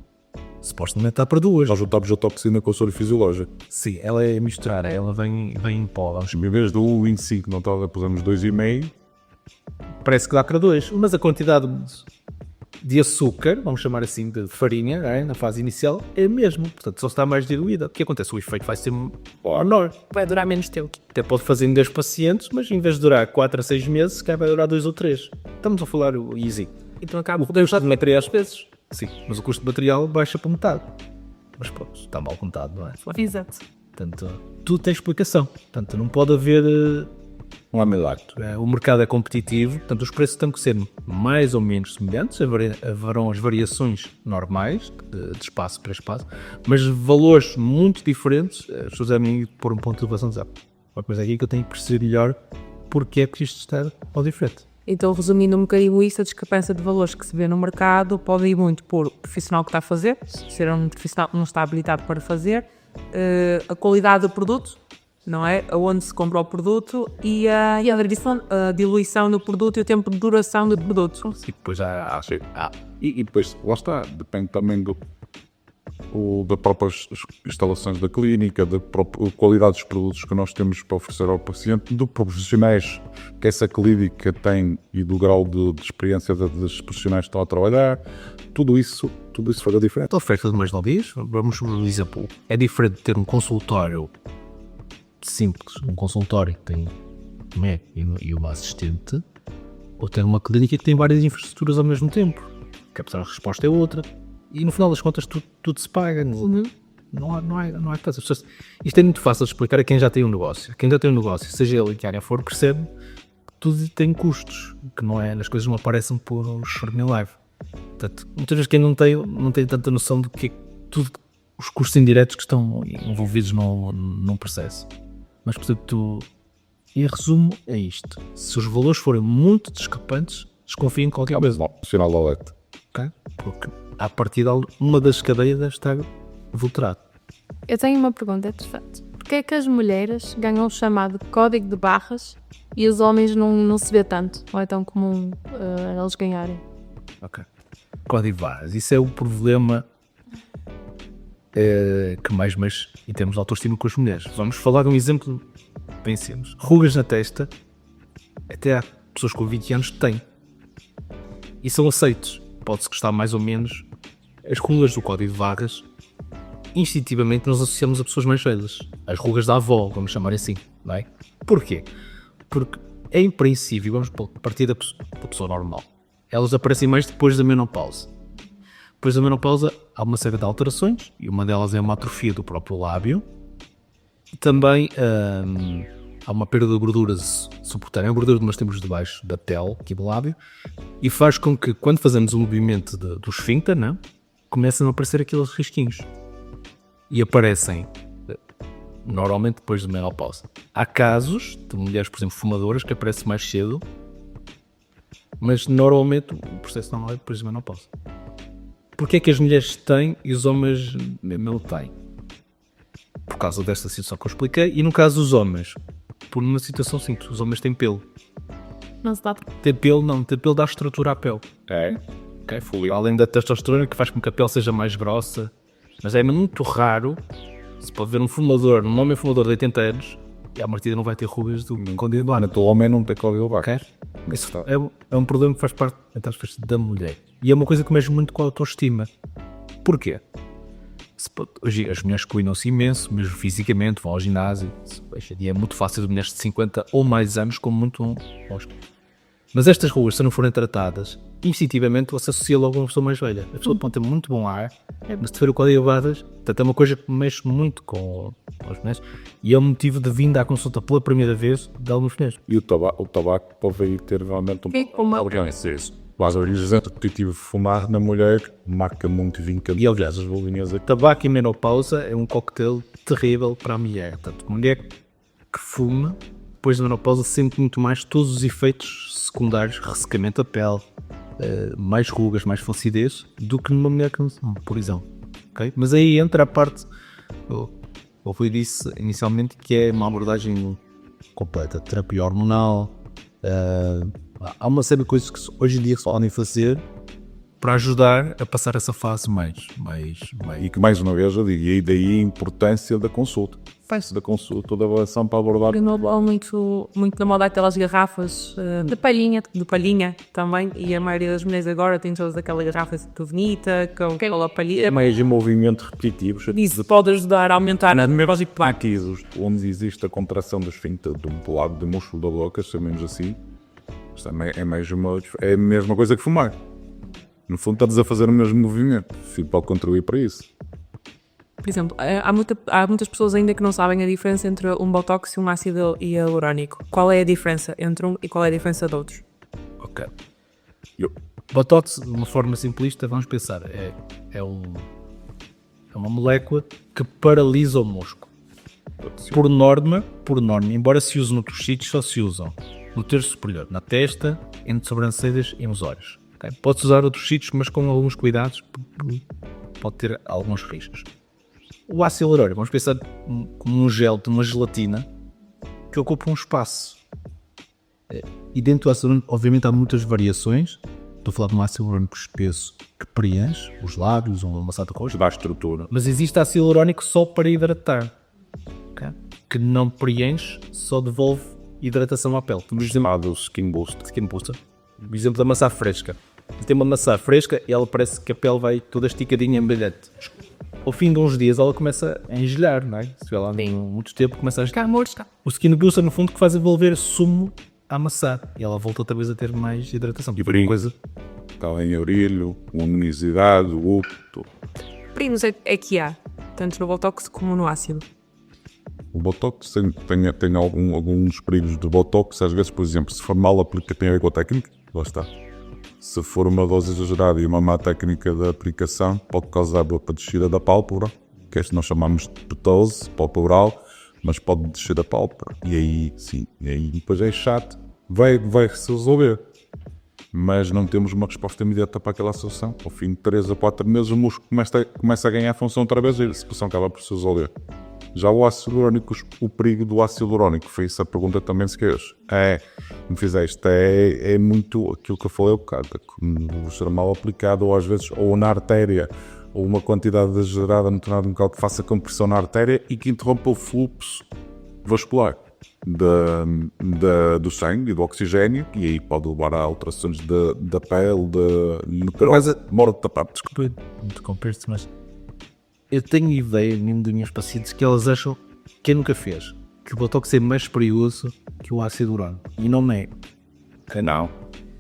supostamente está para 2. Nós juntamos a toxina com o soro fisiológico. Sim, ela é misturar, ela vem em pó. Em vez do 1,25, não estava, pusemos 2,5. Parece que dá para 2, mas a quantidade de açúcar, vamos chamar assim, de farinha, na fase inicial, é a mesma. Portanto, só está mais diluída. O que acontece? O efeito vai ser menor. Vai durar menos tempo. Até pode fazer em 10 pacientes, mas em vez de durar 4 a 6 meses, vai durar 2 ou 3. Estamos a falar o easy. Então acaba O custo de material às vezes. Sim, mas o custo de material baixa para metade. Mas pronto, está mal contado, não é? Exato. Portanto, tudo tem explicação. Portanto, não pode haver... Não há milagre. O mercado é competitivo, portanto os preços têm que ser mais ou menos semelhantes, haverão as variações normais, de espaço para espaço, mas valores muito diferentes. As pessoas devem pôr um ponto de interrogação de uma coisa aqui que eu tenho que perceber melhor porque é que isto está ao diferente. Então, resumindo um bocadinho isso, a discrepância de valores que se vê no mercado pode ir muito por o profissional que está a fazer, se um profissional que não está habilitado para fazer, a qualidade do produto, não é? Aonde se compra o produto e a diluição do produto e o tempo de duração do produto. E depois e depois, lá está, depende também das próprias instalações da clínica, da própria qualidade dos produtos que nós temos para oferecer ao paciente, dos profissionais que essa clínica tem e do grau de experiência dos profissionais que estão a trabalhar. Tudo isso faz a diferença. A oferta de mais lobbies, vamos dizer, é diferente de ter um consultório simples, um consultório que tem um médico e uma assistente, ou ter uma clínica que tem várias infraestruturas ao mesmo tempo, que a resposta é outra, e no final das contas tudo se paga. Não é fácil. Isto é muito fácil de explicar a quem já tem um negócio. Quem já tem um negócio, seja ele em que área for, percebe que tudo tem custos, que não é, as coisas não aparecem por short live. Portanto, muitas vezes quem não tem tanta noção de que tudo, os custos indiretos que estão envolvidos num processo. Mas, portanto, em resumo, é isto. Se os valores forem muito discrepantes, desconfiem em qualquer coisa. Não, sinal de alerta. Okay? Porque, a partir de uma das cadeias deve estar adulterado. Eu tenho uma pergunta interessante. Porquê é que as mulheres ganham o chamado código de barras e os homens não se vê tanto? Ou é tão comum eles ganharem? Ok. Código de barras. Isso é o problema que mais mexe em termos de autoestima com as mulheres. Vamos falar de um exemplo bem simples. Rugas na testa, até há pessoas com 20 anos que têm. E são aceitos. Pode-se gostar mais ou menos. As rugas do código de barras, instintivamente nós associamos a pessoas mais velhas. As rugas da avó, vamos chamar assim, não é? Porquê? Porque em princípio, vamos partir da pessoa normal. Elas aparecem mais depois da menopausa. Depois da menopausa há uma série de alterações, e uma delas é uma atrofia do próprio lábio. E também há uma perda de gordura subcutânea, a gordura de nós temos debaixo da pele, aqui do lábio, e faz com que, quando fazemos o movimento do esfíncter, não, começam a aparecer aqueles risquinhos. E aparecem normalmente depois da menopausa. Há casos de mulheres, por exemplo, fumadoras, que aparecem mais cedo, mas normalmente o processo normal é depois da menopausa. Porquê é que as mulheres têm e os homens não têm? Por causa desta situação que eu expliquei. E no caso dos homens, por uma situação simples, os homens têm pelo. Não se dá. Ter pelo dá estrutura à pele. É? Ok, fluido. Além da testosterona, que faz com que a pele seja mais grossa. Mas é muito raro, se pode ver um homem fumador de 80 anos, e à partida não vai ter rugas do código de barras. O homem não tem código de barras. Isso é um problema que faz parte da mulher. E é uma coisa que mexe muito com a autoestima. Porquê? Hoje as mulheres cuidam-se imenso, mesmo fisicamente, vão ao ginásio. E é muito fácil as mulheres de 50 ou mais anos, como muito. Mas estas rugas, se não forem tratadas, instintivamente você associa logo a uma pessoa mais velha. A pessoa pode ter muito bom ar, mas se tiver o código de barras, portanto, é uma coisa que mexe muito com as mulheres e é o motivo de vinda à consulta pela primeira vez de algumas mulheres. E o tabaco pode aí ter realmente Mas a origem repetitiva de fumar na mulher marca muito vinca. E aliás, as bolinhas de tabaco e menopausa é um coquetel terrível para a mulher. Portanto, mulher que fuma, depois da menopausa, sente muito mais todos os efeitos secundários, ressecamento da pele, mais rugas, mais flacidez, do que numa mulher que não fuma, por exemplo. Okay? Mas aí entra a parte, eu disse inicialmente, que é uma abordagem completa, terapia hormonal. Há uma série de coisas que hoje em dia se podem fazer para ajudar a passar essa fase mais. E que mais uma vez eu digo, e daí a importância da consulta. Faz-se da consulta, da avaliação para abordar. Muito na moda aquelas garrafas De palhinha. de palhinha também, e a maioria das mulheres agora tem todas aquelas garrafas de bonita, com aquela palhinha. Mais de movimentos repetitivos. Isso pode ajudar a aumentar a numerosos Partidos onde existe a contração do esfíncter do lado do músculo da boca, chamemos assim. Isto é a mesma coisa que fumar. No fundo, estás a fazer o mesmo movimento. O pode contribuir para isso. Por exemplo, há muitas pessoas ainda que não sabem a diferença entre um botox e um ácido hialurônico. Qual é a diferença entre um e qual é a diferença de outros? Ok. Botox, de uma forma simplista, vamos pensar, é uma molécula que paralisa o músculo. Por norma, embora se use noutros sítios, só se usam no terço superior, na testa, entre sobrancelhas e nos olhos. Okay? Pode-se usar outros sítios, mas com alguns cuidados, pode ter alguns riscos. O ácido hialurônico, vamos pensar como um gel de uma gelatina que ocupa um espaço. E dentro do ácido hialurônico, obviamente, há muitas variações. Estou a falar de um ácido hialurônico espesso que preenche os lábios ou uma maçã de rosto. Dá estrutura. Mas existe ácido hialurônico só para hidratar. Okay? Que não preenche, só devolve hidratação à pele. Chamado Skin Booster. O exemplo da maçã fresca. Tem uma maçã fresca e ela parece que a pele vai toda esticadinha em brilhante. Ao fim de uns dias ela começa a engelhar, não é? Se ela tem muito tempo, começa a engelhar. O Skin Booster, no fundo, que faz envolver sumo à maçã e ela volta outra vez a ter mais hidratação. E por coisa está em brilho, luminosidade, o Primos é que há, tanto no botox como no ácido. O botox tem alguns perigos de botox, às vezes, por exemplo, se for mal aplicado, tem a ver com a técnica, lá está. Se for uma dose exagerada e uma má técnica de aplicação, pode causar a descida da pálpebra, que é isto nós chamamos de ptose palpebral, mas pode descer a pálpebra. E aí, sim, depois é chato, vai se resolver. mas não temos uma resposta imediata para aquela situação. Ao fim de 3 a 4 meses o músculo começa a ganhar função outra vez e a situação acaba por se resolver. Já o ácido hialurónico, o perigo do ácido hialurónico, foi essa a pergunta também se queres. Me fizeste, é muito aquilo que eu falei há bocado, o ser mal aplicado ou às vezes ou na artéria ou uma quantidade exagerada no determinado local que faça compressão na artéria e que interrompa o fluxo vascular do sangue e do oxigênio, e aí pode levar a alterações da pele, morte da parte. Desculpa interromper-te, mas eu tenho ideia mesmo das minhas pacientes que elas acham, quem nunca fez, que o Botox é mais perigoso que o ácido hialurónico. E não é. Não.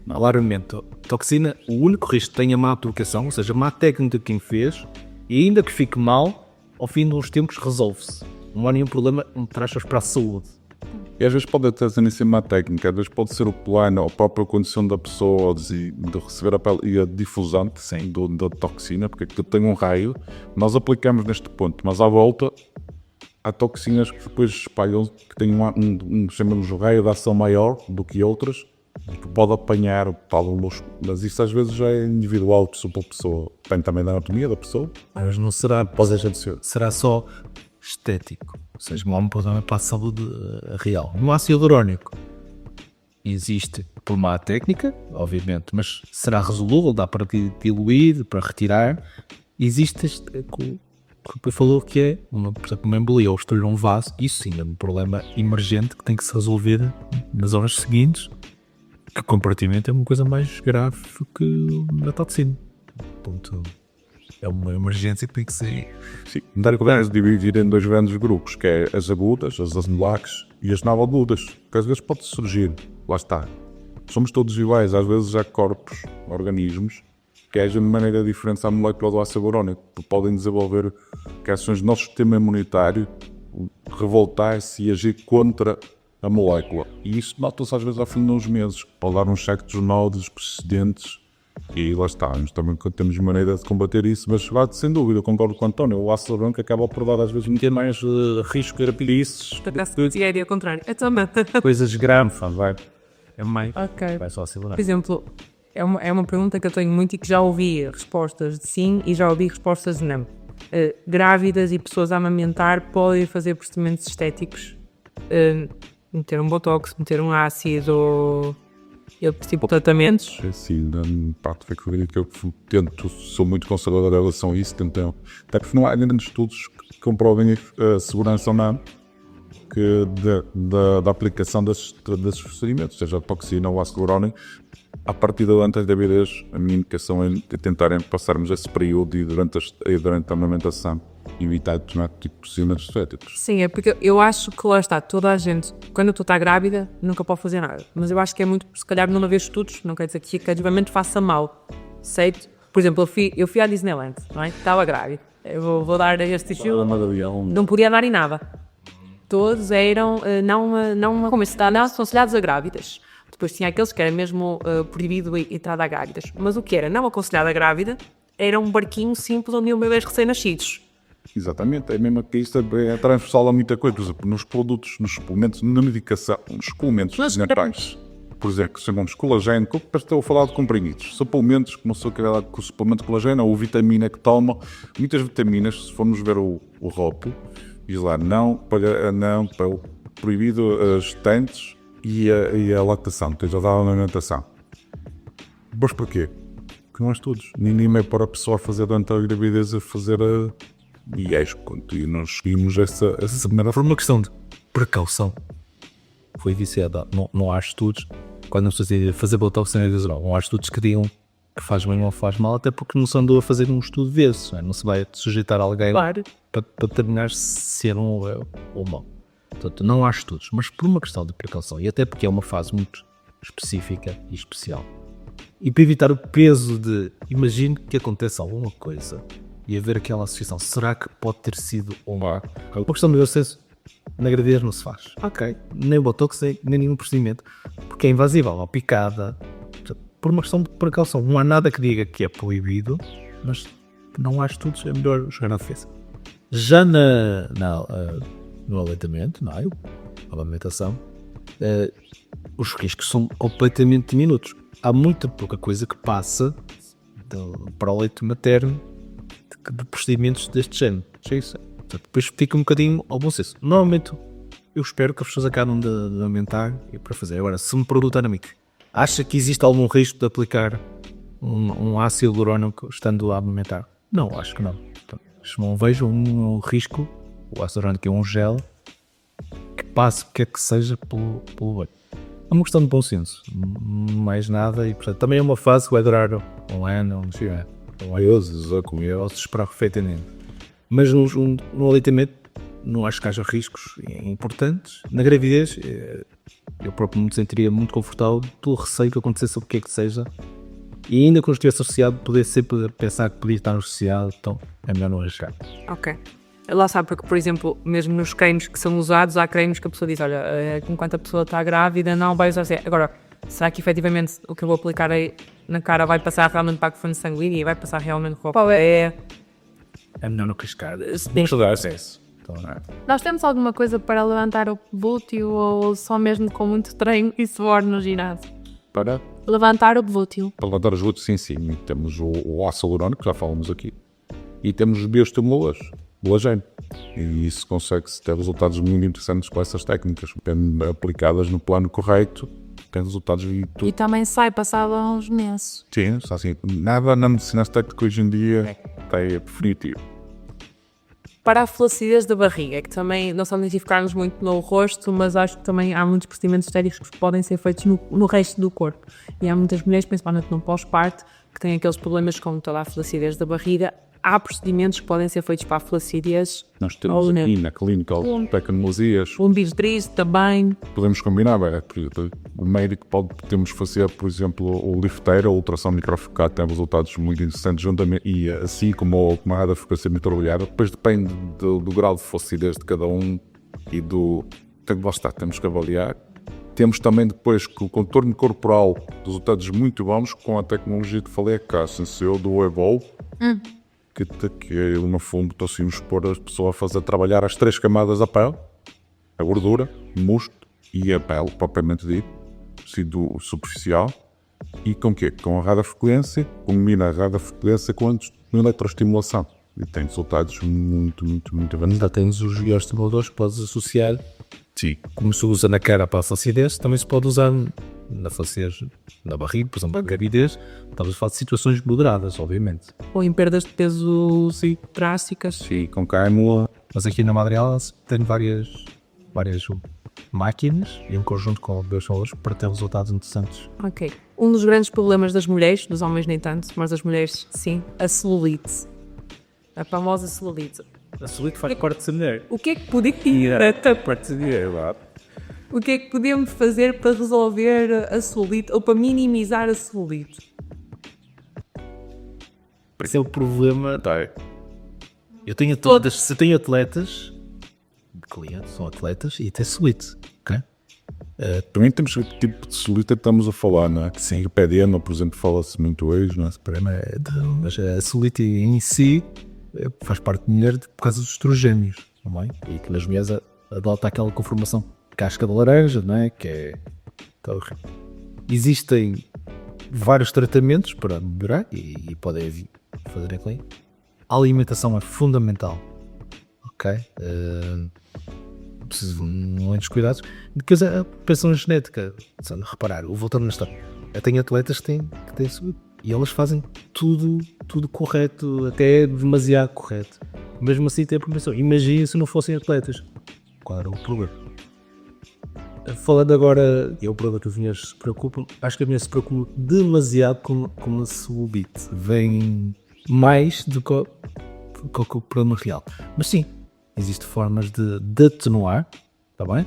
Claramente, a toxina, o único risco que tem a má aplicação, ou seja, a má técnica de quem fez, e ainda que fique mal, ao fim de uns tempos resolve-se. Não há nenhum problema, não traz para a saúde. E às vezes pode até ser em cima da técnica, às vezes pode ser o plano, a própria condição da pessoa de receber a pele e a difusante da toxina, porque aquilo tem um raio, nós aplicamos neste ponto, mas à volta há toxinas que depois espalham, que têm chamamos de raio de ação maior do que outras, que pode apanhar mas isso às vezes já é individual, pessoa por pessoa, depende também da anatomia da pessoa. Mas não será, será só estético. Ou seja, não há um problema para a saúde real. No ácido hialurónico existe por má técnica, obviamente, mas será resolúvel, dá para diluir, para retirar. Existe o que depois falou que é, por exemplo, uma embolia ou estourar um vaso, isso sim é um problema emergente que tem que se resolver nas horas seguintes, que comparativamente é uma coisa mais grave que a toxina. Ponto. É uma emergência que tem que ser. Sim, dar cuidado de dividir em 2 grandes grupos, que é as agudas, as anulares e as não agudas, que às vezes pode surgir, lá está. Somos todos iguais, às vezes há corpos, organismos, que agem de maneira diferente à molécula do ácido hialurónico, que podem desenvolver reações do nosso sistema imunitário, revoltar-se e agir contra a molécula. E isso nota-se às vezes ao fim de uns meses, pode dar uns certos nódulos persistentes. E lá está, nós também temos maneira de combater isso, mas sem dúvida, eu concordo com o António, o ácido hialurónico acaba por dar às vezes muito mais risco de rapidez. É ao contrário. É também. Coisas graves, vai. É mais. Ok. Vai só acelerar. Por exemplo, é uma pergunta que eu tenho muito e que já ouvi respostas de sim e já ouvi respostas de não. Grávidas e pessoas a amamentar podem fazer procedimentos estéticos, meter um botox, meter um ácido. Outro tipo de tratamentos? Sim, na parte que eu tento, sou muito conservador em relação a isso, tento, até porque não há ainda estudos que comprovem a segurança ou não da aplicação desses procedimentos, seja a toxina ou ácido hialurónico. A partir da antes da gravidez, a minha indicação é tentarem passarmos esse período e durante a amamentação evitar determinado tipo de procedimentos estéticos. Sim, é porque eu acho que lá está, toda a gente, quando tu estás grávida, nunca pode fazer nada. Mas eu acho que é muito, se calhar não haver estudos, não quer dizer que efetivamente faça mal. Sei, por exemplo, eu fui à Disneyland, não é? Estava grávida. Eu vou dar este estilo, não podia dar em nada. Todos eram não aconselhados a grávidas. Depois tinha aqueles que era mesmo proibido entrar a grávidas. Mas o que era não aconselhado a grávida era um barquinho simples onde iam bebês recém-nascidos. Exatamente, é mesmo que isto é transversal a muita coisa. Por exemplo, nos produtos, nos suplementos, na medicação, nos suplementos naturais. Por exemplo, chamamos colagênio, estou a falar de comprimidos. Suplementos, que não sou aquele com o suplemento de colagênio ou vitamina que tomam. Muitas vitaminas, se formos ver o rótulo, diz lá, não para o proibido as gestantes e a lactação, ou seja, a alimentação. Mas porquê? Porque não há estudos. Ninguém é para a pessoa fazer durante a gravidez a fazer e acho que nós seguimos essa primeira. Por uma questão de precaução, foi dizendo, não há estudos, quando não se fazer botox sem adesão, não há estudos que digam que faz bem ou faz mal, até porque não se andou a fazer um estudo desses, não se vai sujeitar alguém para determinar se ser um ou mau. Portanto, não há estudos, mas por uma questão de precaução, e até porque é uma fase muito específica e especial. E para evitar o peso de, imagine que aconteça alguma coisa e haver aquela associação, será que pode ter sido ou não? Uma questão de acesso na gravidez não se faz. Ok, nem botox, nem nenhum procedimento, porque é invasiva, ou picada. Por uma questão de precaução, não há nada que diga que é proibido, mas não há estudos, é melhor jogar na defesa. Já no aleitamento, não é? A amamentação, os riscos são completamente diminutos. há muita pouca coisa que passa para o leite materno de procedimentos deste género. É isso. Portanto, depois fica um bocadinho ao bom senso. Normalmente, eu espero que as pessoas acabem de aumentar e para fazer. Agora, se me perguntar a mim, acha que existe algum risco de aplicar um ácido hialurónico estando a amamentar? Não, acho que não. Então, não vejo um risco. O ácido hialurónico é um gel que passe o que é que seja pelo olho. É uma questão de bom senso, mais nada, e portanto também é uma fase que vai durar um ano, um meses, ou como eu, se esperar perfeitamente. Mas no aleitamento não acho que haja riscos importantes. Na gravidez, eu próprio me sentiria muito confortável pelo receio que acontecesse o que é que seja, e ainda quando estivesse associado, poder sempre pensar que podia estar associado, então é melhor não arriscar. Ok. Lá sabe, porque, por exemplo, mesmo nos cremes que são usados, há cremes que a pessoa diz, olha, enquanto a pessoa está grávida, não vai usar assim. Agora, será que efetivamente o que eu vou aplicar aí na cara vai passar realmente para a corrente sanguínea e vai passar realmente para o É melhor não arriscar. Temos de dar acesso. Então, Nós temos alguma coisa para levantar o glúteo ou só mesmo com muito treino e suor no ginásio? Para Levantar o glúteo. levantar os glúteos, sim. Temos o ácido hialurónico, que já falamos aqui, e temos os bioestimuladores, colagênio. E isso consegue-se ter resultados muito interessantes com essas técnicas. Aplicadas no plano correto, tem resultados E também sai passado a uns meses. Sim, assim, nada na medicina estética hoje em dia é definitivo. Para a flacidez da barriga, que também não só identificarmos muito no rosto, mas acho que também há muitos procedimentos estéticos que podem ser feitos no resto do corpo. E há muitas mulheres, principalmente no pós-parto, que têm aqueles problemas com toda a flacidez da barriga. Há procedimentos que podem ser feitos para a flacidez. Nós temos aqui na clínica tecnologias. Um bistriz também. Podemos combinar, o médico podemos fazer, por exemplo, o lifteiro, a ultrassom microfocada, tem resultados muito interessantes juntamente, e assim como a radiofrequência microolhada, depois depende do grau de flacidez de cada um e temos que avaliar. Temos também depois que o contorno corporal, resultados muito bons com a tecnologia que falei cá, senseu do Evolve, que no fundo conseguimos pôr a pessoa a fazer trabalhar as 3 camadas da pele, a gordura, o músculo e a pele propriamente dito, tecido superficial, e com quê? Com a radiofrequência, combina a radiofrequência com a eletroestimulação e tem resultados muito avançados. Já temos os bioestimuladores que podes associar. Sim. Como se usa na cara para a flacidez, também se pode usar na flacidez na barriga, por exemplo, na gravidez. Estamos a falar de situações moderadas, obviamente. Ou em perdas de peso drásticas. Sim, com cânula. Mas aqui na Madrial tem várias máquinas e um conjunto com bioestimuladores para ter resultados interessantes. Ok. Um dos grandes problemas das mulheres, dos homens nem tanto, mas das mulheres sim, a celulite. A famosa celulite. A celulite faz parte de ser mulher. O que é que podia... O que é que podemos fazer para resolver a celulite ou para minimizar a celulite? Esse é o problema. Eu tenho atletas, clientes, são atletas e têm celulite. Okay? Também temos que tipo de celulite que estamos a falar, não é? Que sem pedeno, por exemplo, fala-se muito hoje, não é? Mas a celulite em si faz parte de mulher por causa dos estrogénios, não é? E que nas mulheres adota aquela conformação casca de laranja, não é? Que é... Então, existem vários tratamentos para melhorar e podem fazer aquilo. A alimentação é fundamental, ok? Preciso de muitos cuidados. Depois a preparação genética, reparar, voltando na história, eu tenho atletas que têm saúde e elas fazem tudo correto, até demasiado correto. Mesmo assim tem a preparação. Imagina se não fossem atletas. Qual era o problema? Falando agora, é o problema que as mulheres se preocupam. Acho que as mulheres se preocupam demasiado com a celulite. Vem mais do que o problema real. Mas sim, existem formas de atenuar, está bem?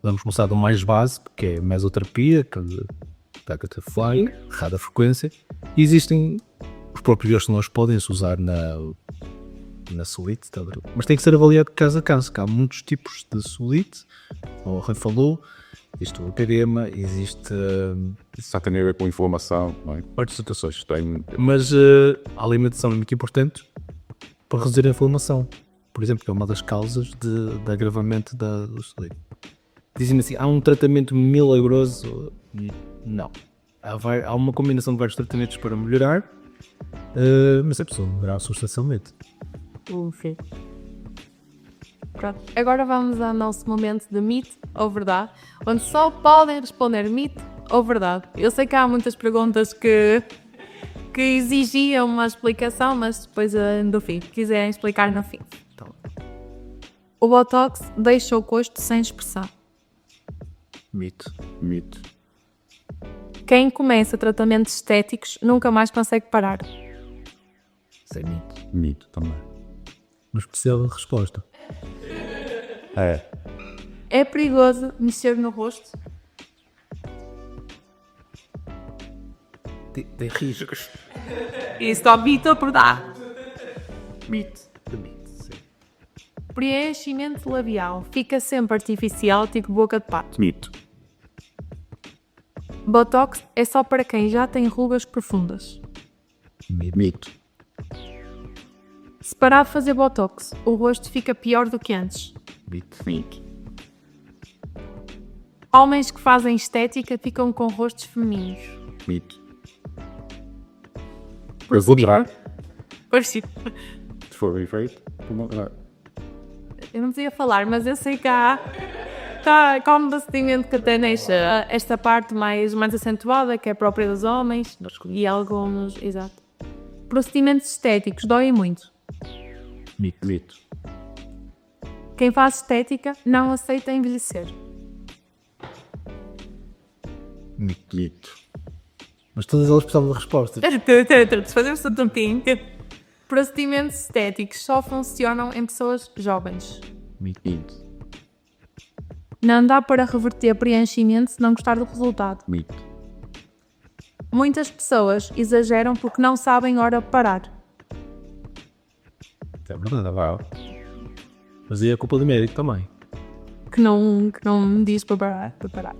Vamos começar do mais básico, que é a mesoterapia, que é fly, radiofrequência. E existem, os próprios bioestimuladores podem-se usar na celulite, mas tem que ser avaliado caso a caso, que há muitos tipos de celulite, como o Rui falou, existe o edema, existe... Isso já tem a ver com inflamação, não é? Outras situações têm, mas a alimentação é muito importante para reduzir a inflamação, por exemplo, que é uma das causas de agravamento do celulite. Dizem-me assim, há um tratamento milagroso? Não. Há uma combinação de vários tratamentos para melhorar, mas a pessoa melhorar substancialmente. Sim. Pronto. Agora vamos ao nosso momento de mito ou verdade, onde só podem responder mito ou verdade. Eu sei que há muitas perguntas que exigiam uma explicação, mas depois no fim, quiserem explicar no fim. Então. O Botox deixa o rosto sem expressão. Mito. Quem começa tratamentos estéticos nunca mais consegue parar. Isso é mito. Mito também. Mas precisa de resposta. É perigoso mexer no rosto? Tem riscos. Isso é mito ou verdade? Mito, sim. Preenchimento labial fica sempre artificial, tipo boca de pato. Mito. Botox é só para quem já tem rugas profundas. Mito. Se parar de fazer Botox, o rosto fica pior do que antes. Mito. Homens que fazem estética ficam com rostos femininos. Mito. Eu vou mudar. Parecido. Se for bem feito, vou mudar. Eu não podia falar, mas eu sei que há como procedimento que até deixa esta parte mais acentuada, que é própria dos homens, e alguns, exato. Procedimentos estéticos doem muito. Mito. Quem faz estética não aceita envelhecer. Mito. Mas todas elas precisavam de respostas. Fazemos um tempinho. Procedimentos estéticos só funcionam em pessoas jovens. Mito. Não dá para reverter preenchimento se não gostar do resultado. Mito. Muitas pessoas exageram porque não sabem hora de parar. É verdade, vai. Mas aí é culpa do médico também. Que não diz para parar.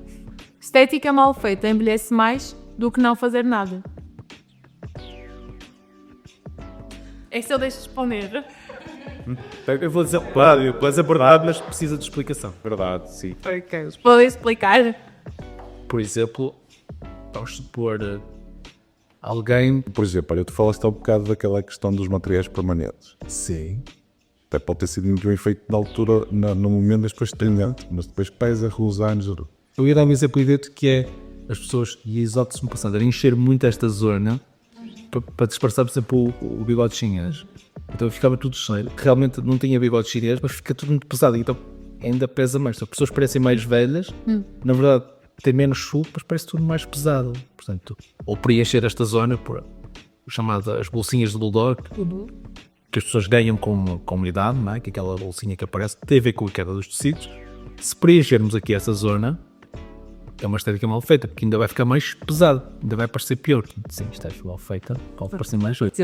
Estética mal feita envelhece mais do que não fazer nada. É se eu deixo responder. Eu vou dizer verdade, mas precisa de explicação. Verdade, sim. Podem explicar? Por exemplo, vamos supor alguém... Por exemplo, olha, tu falaste há um bocado daquela questão dos materiais permanentes. Sim. Até pode ter sido muito bem feito na altura, no momento, mas depois tendente, mas depois pesa, os anos. Eu ia dar um exemplo idêntico que é as pessoas, e exóticos-me passando, a encher muito esta zona para disfarçar, por exemplo, o bigode chinês. Então ficava tudo cheio. Realmente não tinha bigode chinês, mas fica tudo muito pesado. Então ainda pesa mais. Então, as pessoas parecem mais velhas, na verdade tem menos sul, mas parece tudo mais pesado. Portanto, ou preencher esta zona por o chamado as bolsinhas de bulldog, que as pessoas ganham com idade, não é? Que aquela bolsinha que aparece tem a ver com a queda dos tecidos. Se preenchermos aqui essa zona, é uma estética mal feita, porque ainda vai ficar mais pesado, ainda vai parecer pior. Sim, estética mal feita, pode parecer mais feito.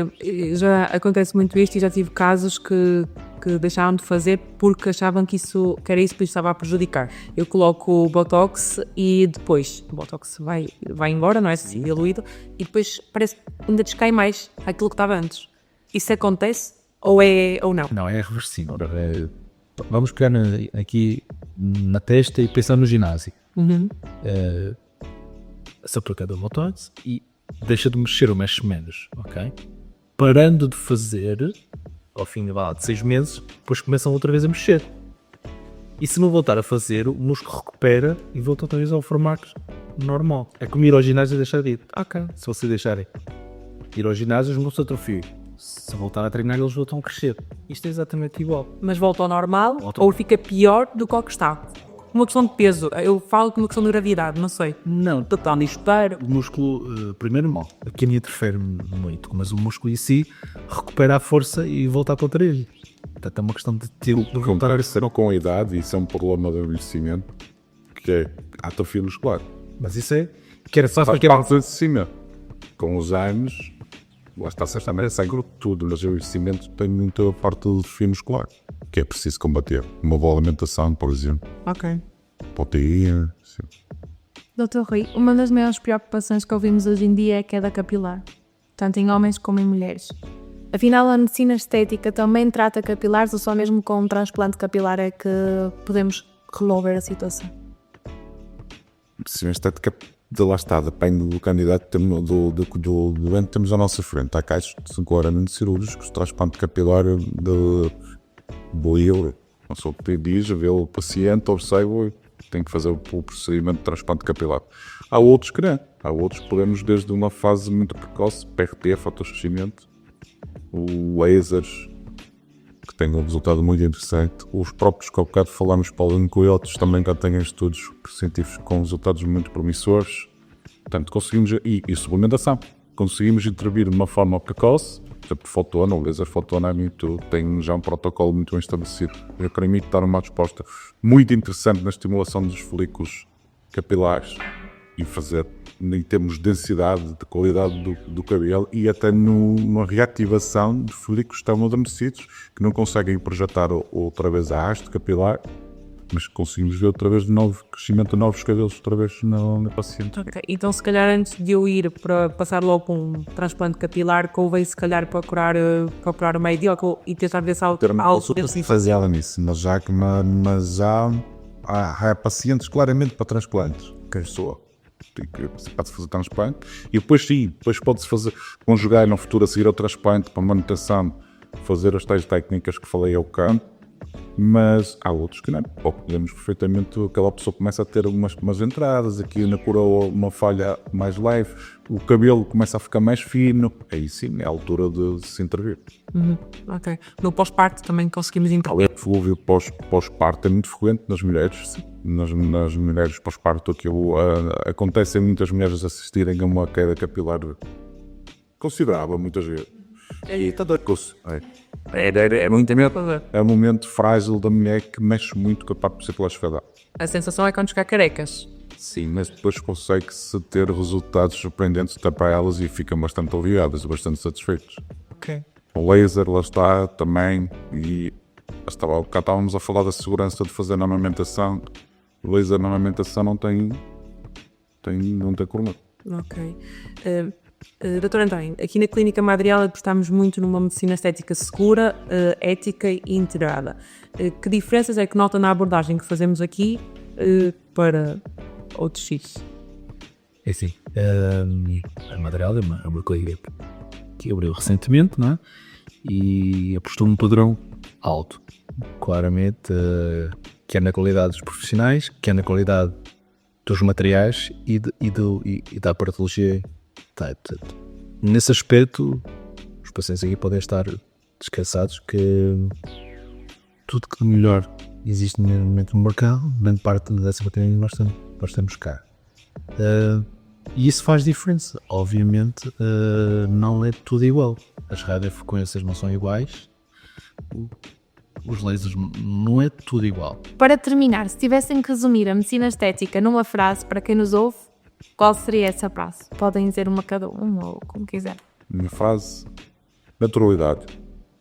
Já acontece muito isto e já tive casos que deixaram de fazer porque achavam que era isso que lhes estava a prejudicar. Eu coloco o Botox e depois o Botox vai embora, não é assim, diluído, e depois parece que ainda descai mais aquilo que estava antes. Isso acontece ou não? Não, é reversível. Vamos pegar aqui na testa e pensar no ginásio. Se aplica do Botox e deixa de mexer ou mexe menos, ok? Parando de fazer, ao fim de 6 meses, depois começam outra vez a mexer. E se não voltar a fazer, o músculo recupera e volta outra vez ao formato normal. É como ir ao ginásio e deixar de ir. Ok, se vocês deixarem ir ao ginásio, os músculos atrofiam. Se voltar a treinar, eles voltam a crescer. Isto é exatamente igual. Mas volta ao normal ou fica pior do que o que está? Uma questão de peso, eu falo que uma questão de gravidade, não sei. Não, o músculo, primeiro mal, aqui me interfere muito, mas o músculo em si recupera a força e volta a contrair. Portanto, é uma questão de voltar a crescer. Com a idade, isso é um problema do envelhecimento, que é a atrofia muscular. Mas isso é, que era só faz parte de cima. Com os anos, lá está certamente sangue tudo, mas o envelhecimento tem muita parte do atrofia muscular, que é preciso combater. Uma boa alimentação, por exemplo. Ok. Proteína, sim. Dr. Rui, uma das maiores preocupações que ouvimos hoje em dia é a queda capilar, tanto em homens como em mulheres. Afinal, a medicina estética também trata capilares ou só mesmo com um transplante capilar é que podemos resolver a situação? A medicina estética lá está, depende do candidato, do doente que temos à nossa frente. Há casos de claramente cirúrgicos, transplante capilar de boio. Não sou o que diz, vê o paciente, observa e tem que fazer o procedimento de transplante capilar. Há outros que não. Há outros que podemos, desde uma fase muito precoce, PRP, fotossuscimento, lasers, que tem um resultado muito interessante. Os próprios que há bocado falámos, polinucleótidos, também já têm estudos científicos com resultados muito promissores. Portanto, conseguimos, e suplementação, conseguimos intervir de uma forma precoce, por exemplo, fotona, o laser fotona tem já um protocolo muito bem estabelecido. Eu permite dar uma resposta muito interessante na estimulação dos folículos capilares e fazer, em termos de densidade, de qualidade do cabelo e até numa reativação de folículos que estão adormecidos, que não conseguem projetar outra vez a haste capilar, mas conseguimos ver outra vez de novo crescimento de novos cabelos outra vez no paciente. Ok, então se calhar antes de eu ir para passar logo para um transplante capilar, convém se calhar procurar o médico e tentar ver se há algo faseada nisso, mas há pacientes claramente para transplantes, quem sou. Pode-se fazer transplante e depois pode-se fazer, conjugar no futuro a seguir ao transplante para manutenção, fazer as tais técnicas que falei ao campo, mas há outros que não. Ou podemos perfeitamente, aquela pessoa começa a ter umas entradas, aqui na cura uma falha mais leve, o cabelo começa a ficar mais fino, aí sim é a altura de se intervir. Ok. No pós-parto também conseguimos intervir. O flúvio pós-parto é muito frequente nas mulheres, sim. Nas mulheres pós-parto aquilo acontece em muitas mulheres assistirem a uma queda capilar considerável muitas vezes. E está doido. É muito medo. É um momento frágil da mulher que mexe muito com a parte principal esfera. A sensação é quando ficar carecas. Sim, mas depois consegue-se ter resultados surpreendentes até para elas e ficam bastante aliviadas e bastante satisfeitos. Ok. O laser, lá está, também, e cá estávamos a falar da segurança de fazer na amamentação. O laser na amamentação não tem coluna. Ok. Dr. António, aqui na Clínica Madrial apostamos muito numa medicina estética segura, ética e integrada. Que diferenças é que nota na abordagem que fazemos aqui para outros X? É assim, a Madrial é uma clínica que abriu recentemente, não é? E apostou num padrão alto, claramente, quer na qualidade dos profissionais, quer na qualidade dos materiais e da aparatologia. Nesse aspecto, os pacientes aqui podem estar descansados que tudo que melhor existe no mercado, grande parte dessa matéria nós temos cá. E isso faz diferença. Obviamente, não é tudo igual. As radiofrequências não são iguais. Os lasers não é tudo igual. Para terminar, se tivessem que resumir a medicina estética numa frase para quem nos ouve, qual seria essa frase? Podem dizer uma cada um ou como quiser. Minha frase, naturalidade.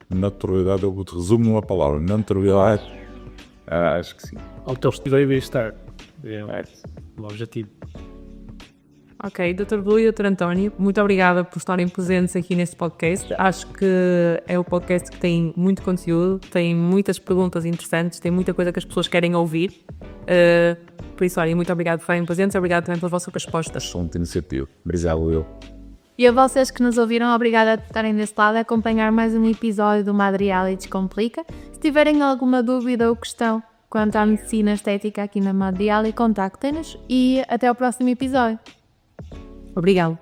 Naturalidade, eu te resumo numa palavra. Naturalidade, acho que sim. Autoestima e bem-estar. É o objetivo. Ok, Dr. Blue e Dr. António, muito obrigada por estarem presentes aqui neste podcast. Acho que é um podcast que tem muito conteúdo, tem muitas perguntas interessantes, tem muita coisa que as pessoas querem ouvir. Por isso, olha, muito obrigado por estarem presentes, obrigado também pelas vossas respostas. Excelente iniciativa. Obrigado, eu. E a vocês que nos ouviram, obrigada por estarem desse lado a acompanhar mais um episódio do Madrial e Descomplica. Se tiverem alguma dúvida ou questão quanto à medicina estética aqui na Madrial, contactem-nos e até ao próximo episódio. Obrigado.